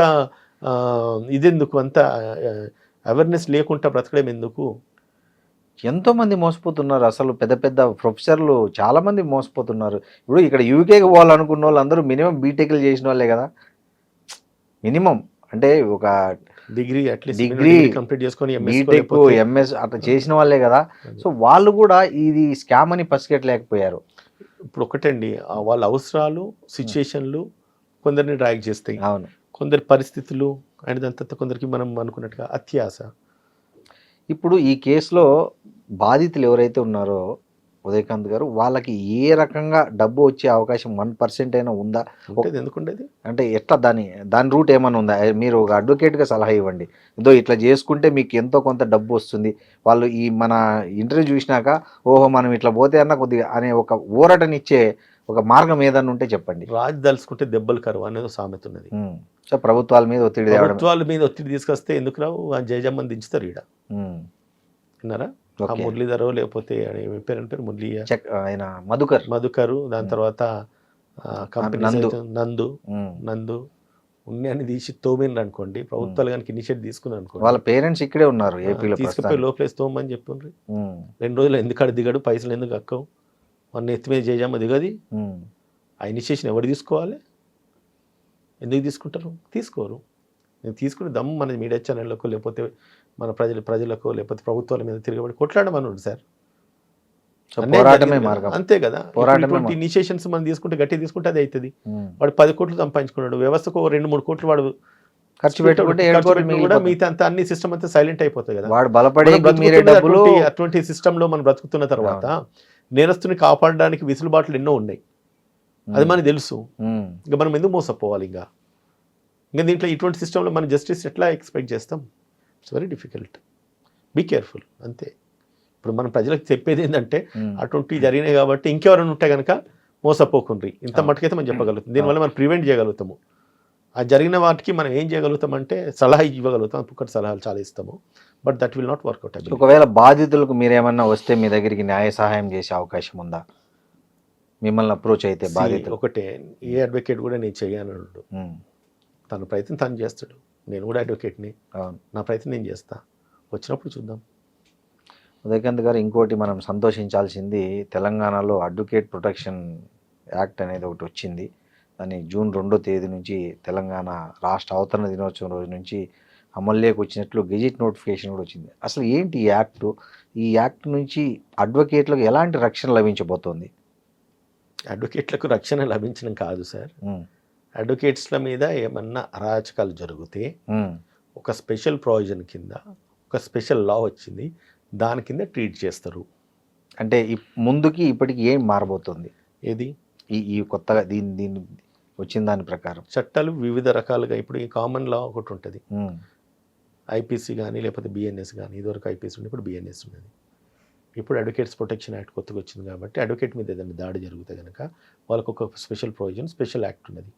ఇదెందుకు, అంత అవేర్నెస్ లేకుండా బ్రతకడం ఎందుకు? ఎంతో మంది మోసపోతున్నారు. అసలు పెద్ద పెద్ద ప్రొఫెసర్లు చాలా మంది మోసపోతున్నారు. ఇప్పుడు ఇక్కడ యూకేకి పోవాలనుకున్న వాళ్ళు అందరూ మినిమం బీటెక్లు చేసిన వాళ్ళే కదా. మినిమం అంటే ఒక డిగ్రీ అట్లీస్ట్ డిగ్రీ కంప్లీట్ చేసుకొని బీటెక్, ఎంఎస్ అట్లా చేసిన వాళ్ళే కదా. సో వాళ్ళు కూడా ఇది స్కామ్ అని పసిగట్టలేకపోయారు. ఇప్పుడు ఒకటండి, వాళ్ళ అవసరాలు, సిచ్యుయేషన్లు కొందరిని డ్రాగ్ చేస్తాయి, అవును. కొందరి పరిస్థితులు అండ్ దాని తర్వాత కొందరికి మనం అనుకున్నట్టుగా అత్యాస. ఇప్పుడు ఈ కేసులో బాధితులు ఎవరైతే ఉన్నారో ఉదయకాంత్ గారు, వాళ్ళకి ఏ రకంగా డబ్బు వచ్చే అవకాశం 1% అయినా ఉందా? ఉంటుంది, ఎందుకుండేది? అంటే ఎట్లా దాని రూట్ ఏమైనా ఉందా? మీరు ఒక అడ్వకేట్గా సలహా ఇవ్వండి. ఏదో ఇట్లా చేసుకుంటే మీకు ఎంతో కొంత డబ్బు వస్తుంది, వాళ్ళు ఈ మన ఇంటర్వ్యూ చూసినాక ఓహో మనం ఇట్లా పోతే అన్న కొద్దిగా అనే ఒక ఊరటనిచ్చే ఒక మార్గం ఏదన్నా ఉంటే చెప్పండి. రాజు దలుచుకుంటే దెబ్బలు కరువు అనేది సామెత ఉన్నది. సో ప్రభుత్వాల మీద ఒత్తిడి తేవడం. ప్రభుత్వాల మీద ఒత్తిడి తీసుకొస్తే ఎందుకు రావు, ఆ జయజమ్మని దించుతారు ఈడ. విన్నారా? ఆ మురళీధరో లేకపోతే పేరు మురళీ ఆయన మధుకరు, దాని తర్వాత కంపెనీ నందు ఉన్నాయని తీసి తోమిండ్రు అనుకోండి, ప్రభుత్వాలు కనుక ఇనిషియేటివ్ తీసుకున్నారు అనుకోండి, వాళ్ళ పేరెంట్స్ ఇక్కడే ఉన్నారు ఏపీలో, తీసుకుపోయి లోపలేసి తోమని చెప్తుండ్రి. 2 రోజులు ఎందుకు అక్కడ దిగాడు, పైసలు ఎందుకు అక్కవు, మొన్న ఎత్తి మీద జయజమ్మ దిగది. ఆ ఇనిషియేషన్ ఎవరు తీసుకోవాలి, ఎందుకు తీసుకుంటారు? తీసుకోరు. నేను తీసుకునే దమ్ము మన మీడియా ఛానళ్ళకు లేకపోతే మన ప్రజలకు లేకపోతే ప్రభుత్వాల మీద తిరగబడి కొట్లాడమన్నాడు సార్. పోరాటమే మార్గం. అంతే కదా. ఇటువంటి ఇనిషియేషన్స్ మనం తీసుకుంటే గట్టి తీసుకుంటే అది అవుతుంది. వాడు 10 కోట్లు సంపాదించుకున్నాడు, వ్యవస్థకు 2-3 కోట్లు వాడు ఖర్చు పెట్టుకుంటే కూడా మిగతా అంతా అన్ని సిస్టమ్ అంతా సైలెంట్ అయిపోతుంది కదా. వాడు బలపడే అటువంటి సిస్టమ్ లో మనం బ్రతుకుతున్న తర్వాత నేరస్తుని కాపాడడానికి విసులుబాట్లు ఎన్నో ఉన్నాయి, అది మనకు తెలుసు. ఇంకా మనం ఎందుకు మోసపోవాలి? ఇంకా దీంట్లో ఇటువంటి సిస్టంలో మనం జస్టిస్ ఎట్లా ఎక్స్పెక్ట్ చేస్తాం? It's very difficult. Be careful అంతే. ఇప్పుడు మనం ప్రజలకు చెప్పేది ఏంటంటే అటువంటి జరిగినాయి కాబట్టి ఇంకెవరైనా ఉంటే కనుక మోసపోకుండ్రి, ఇంత మటుకైతే మనం చెప్పగలుగుతాం. దీనివల్ల మనం ప్రివెంట్ చేయగలుగుతాము. ఆ జరిగిన వాటికి మనం ఏం చేయగలుగుతామంటే సలహా ఇవ్వగలుగుతాం, పుక్కటి సలహాలు చాలా ఇస్తాము, but that will not work out. ఒకవేళ బాధితులకు మీరేమన్నా వస్తే మీ దగ్గరికి న్యాయ సహాయం చేసే అవకాశం ఉందా? మిమ్మల్ని అప్రోచ్ అయితే బాధితులు? ఒకటే, ఏ అడ్వకేట్ కూడా నేను చేయను, తన ప్రయత్నం తను చేస్తాడు. నేను కూడా అడ్వకేట్ని, నా ప్రయత్నం నేను చేస్తా, వచ్చినప్పుడు చూద్దాం. ఉదయకాంత్ గారు, ఇంకోటి మనం సంతోషించాల్సింది, తెలంగాణలో అడ్వకేట్ ప్రొటెక్షన్ యాక్ట్ అనేది ఒకటి వచ్చింది. దాన్ని జూన్ 2వ తేదీ నుంచి తెలంగాణ రాష్ట్ర అవతరణ దినోత్సవం రోజు నుంచి అమల్లోకి వచ్చినట్లు గెజిట్ నోటిఫికేషన్ కూడా వచ్చింది. అసలు ఏంటి ఈ యాక్టు? ఈ యాక్ట్ నుంచి అడ్వకేట్లకు ఎలాంటి రక్షణ లభించబోతోంది? అడ్వకేట్లకు రక్షణ లభించడం కాదు సార్, అడ్వకేట్స్ల మీద ఏమన్నా అరాచకాలు జరిగితే ఒక స్పెషల్ ప్రొవిజన్ కింద ఒక స్పెషల్ లా వచ్చింది, దాని కింద ట్రీట్ చేస్తారు. అంటే ముందుకి ఇప్పటికి ఏం మారబోతుంది ఏది ఈ కొత్తగా దీని వచ్చిన దాని ప్రకారం? చట్టాలు వివిధ రకాలుగా, ఇప్పుడు ఈ కామన్ లా ఒకటి ఉంటుంది, ఉమ్, ఐపీసీ కానీ లేకపోతే బిఎన్ఎస్ కానీ, ఇదివరకు ఐపీసీ ఉండి ఇప్పుడు బిఎన్ఎస్ ఉన్నది. ఇప్పుడు అడ్వకేట్స్ ప్రొటెక్షన్ యాక్ట్ కొత్తగా వచ్చింది కాబట్టి అడ్వకేట్ మీద ఏదైనా దాడి జరిగితే కనుక వాళ్ళకు ఒక స్పెషల్ ప్రొవిజన్, స్పెషల్ యాక్ట్ ఉన్నది.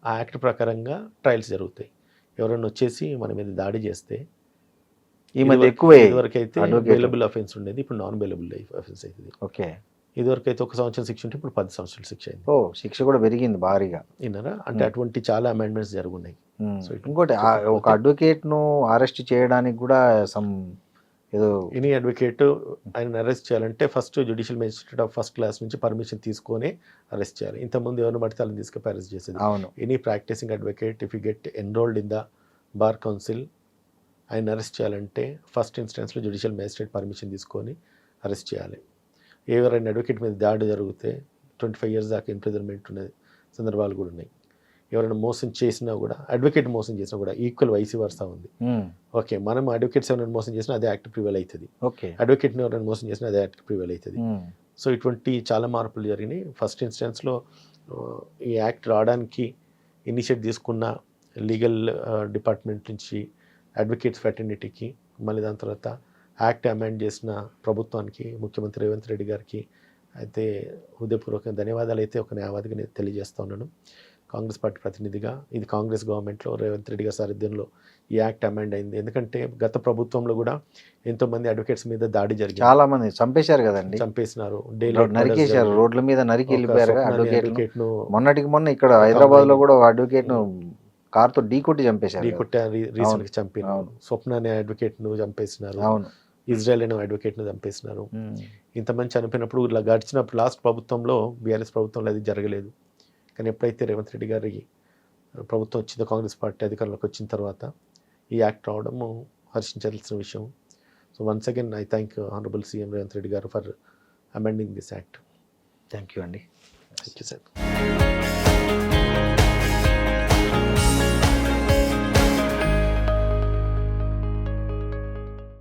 ఆ యాక్ట్ ప్రకారంగా ట్రయల్స్ జరుగుతాయి. ఎవరైనా వచ్చేసి మన మీద దాడి చేస్తే, ఈ మధ్య ఎక్కువే ఇదివరకు అయితే advocate. బెయిలబుల్ అఫెన్స్ ఉండేది, ఇప్పుడు నాన్ బెయిలబుల్ అఫెన్స్ అవుతుంది. ఓకే. ఇదివరకు అయితే 1 సంవత్సరం శిక్ష ఉంటే ఇప్పుడు 10 సంవత్సరాల శిక్ష అయింది. ఓ, శిక్ష కూడా పెరిగింది భారీగా. విన్నారా? అంటే అటువంటి చాలా అమెండ్మెంట్స్ జరుగున్నాయి. సో ఇంకోటి ఒక అడ్వకేట్ ను అరెస్ట్ చేయడానికి కూడా సమ్ ఏదో ఎనీ అడ్వకేట్ ఆయన అరెస్ట్ చేయాలంటే first judicial magistrate of first class నుంచి పర్మిషన్ తీసుకొని అరెస్ట్ చేయాలి. ఇంతకుముందు ఎవరిని పడితే వాళ్ళని తీసుకుని అరెస్ట్ చేసేది. అవును. Any practising advocate if you get enrolled in the bar council, ఆయన అరెస్ట్ చేయాలంటే ఫస్ట్ ఇన్స్టెన్స్లో జ్యుడిషియల్ మేజిస్ట్రేట్ పర్మిషన్ తీసుకొని అరెస్ట్ చేయాలి. ఎవరైనా అడ్వకేట్ మీద దాడి జరిగితే 25 years దాకా ఇంప్రిజన్మెంట్ ఉన్న సందర్భాలు కూడా ఉన్నాయి. ఎవరైనా మోసం చేసినా కూడా, అడ్వకేట్ మోసం చేసినా కూడా ఈక్వల్ వైసీ వర్సా ఉంది. ఓకే, మనం అడ్వకేట్స్ ఎవరైనా మోసం చేసినా అదే యాక్ట్ ప్రివైల్ అవుతుంది. ఓకే. అడ్వకేట్ని ఎవరైనా మోసం చేసినా అదే యాక్ట్ ప్రివైల్ అవుతుంది. సో ఇటువంటి చాలా మార్పులు జరిగినాయి. ఫస్ట్ ఇన్స్టెన్స్లో ఈ యాక్ట్ రావడానికి ఇనిషియేట్ తీసుకున్న లీగల్ డిపార్ట్మెంట్ నుంచి అడ్వకేట్స్ ఫ్రాటర్నిటీకి, మళ్ళీ దాని తర్వాత యాక్ట్ అమెండ్ చేసిన ప్రభుత్వానికి, ముఖ్యమంత్రి రేవంత్ రెడ్డి గారికి అయితే హృదయపూర్వక ధన్యవాదాలు అయితే ఒక న్యాయవాదిగా నేను తెలియజేస్తా ఉన్నాను. కాంగ్రెస్ పార్టీ ప్రతినిధిగా, ఇది కాంగ్రెస్ గవర్నమెంట్లో రేవంత్ రెడ్డి గారి సారథ్యంలో ఈ యాక్ట్ అమెండ్ అయింది. ఎందుకంటే గత ప్రభుత్వంలో కూడా ఎంతోమంది అడ్వకేట్స్ మీద దాడి జరిగింది. చాలా మంది చంపేశారు కదండి, చంపేసినారు, నరికేశారు, రోడ్ల మీద నరికి వెళ్ళిపోయారు అడ్వకేట్ ను. మొన్నటికి మొన్న ఇక్కడ హైదరాబాద్ లో కూడా ఒక అడ్వకేట్ ను కార్తో ఢీకొట్టి చంపేశారు. రీసెంట్గా చంపినారు. స్వప్న అనే అడ్వకేట్ ను చంపేసినారు. అవును. ఇజ్రాయెల్ అనే అడ్వకేట్ ను చంపేసినారు. ఇంతమంది చనిపోయినప్పుడు ఇలా గడిచినప్పుడు లాస్ట్ ప్రభుత్వంలో బీఆర్ఎస్ ప్రభుత్వంలో అది జరగలేదు. కానీ ఎప్పుడైతే రేవంత్ రెడ్డి గారి ప్రభుత్వం వచ్చిందో, కాంగ్రెస్ పార్టీ అధికారంలోకి వచ్చిన తర్వాత ఈ యాక్ట్ రావడము హర్షించాల్సిన విషయం. So once again I thank honourable CM Revanth Reddy గారు for amending this act. Thank you అండి. Thank you sir.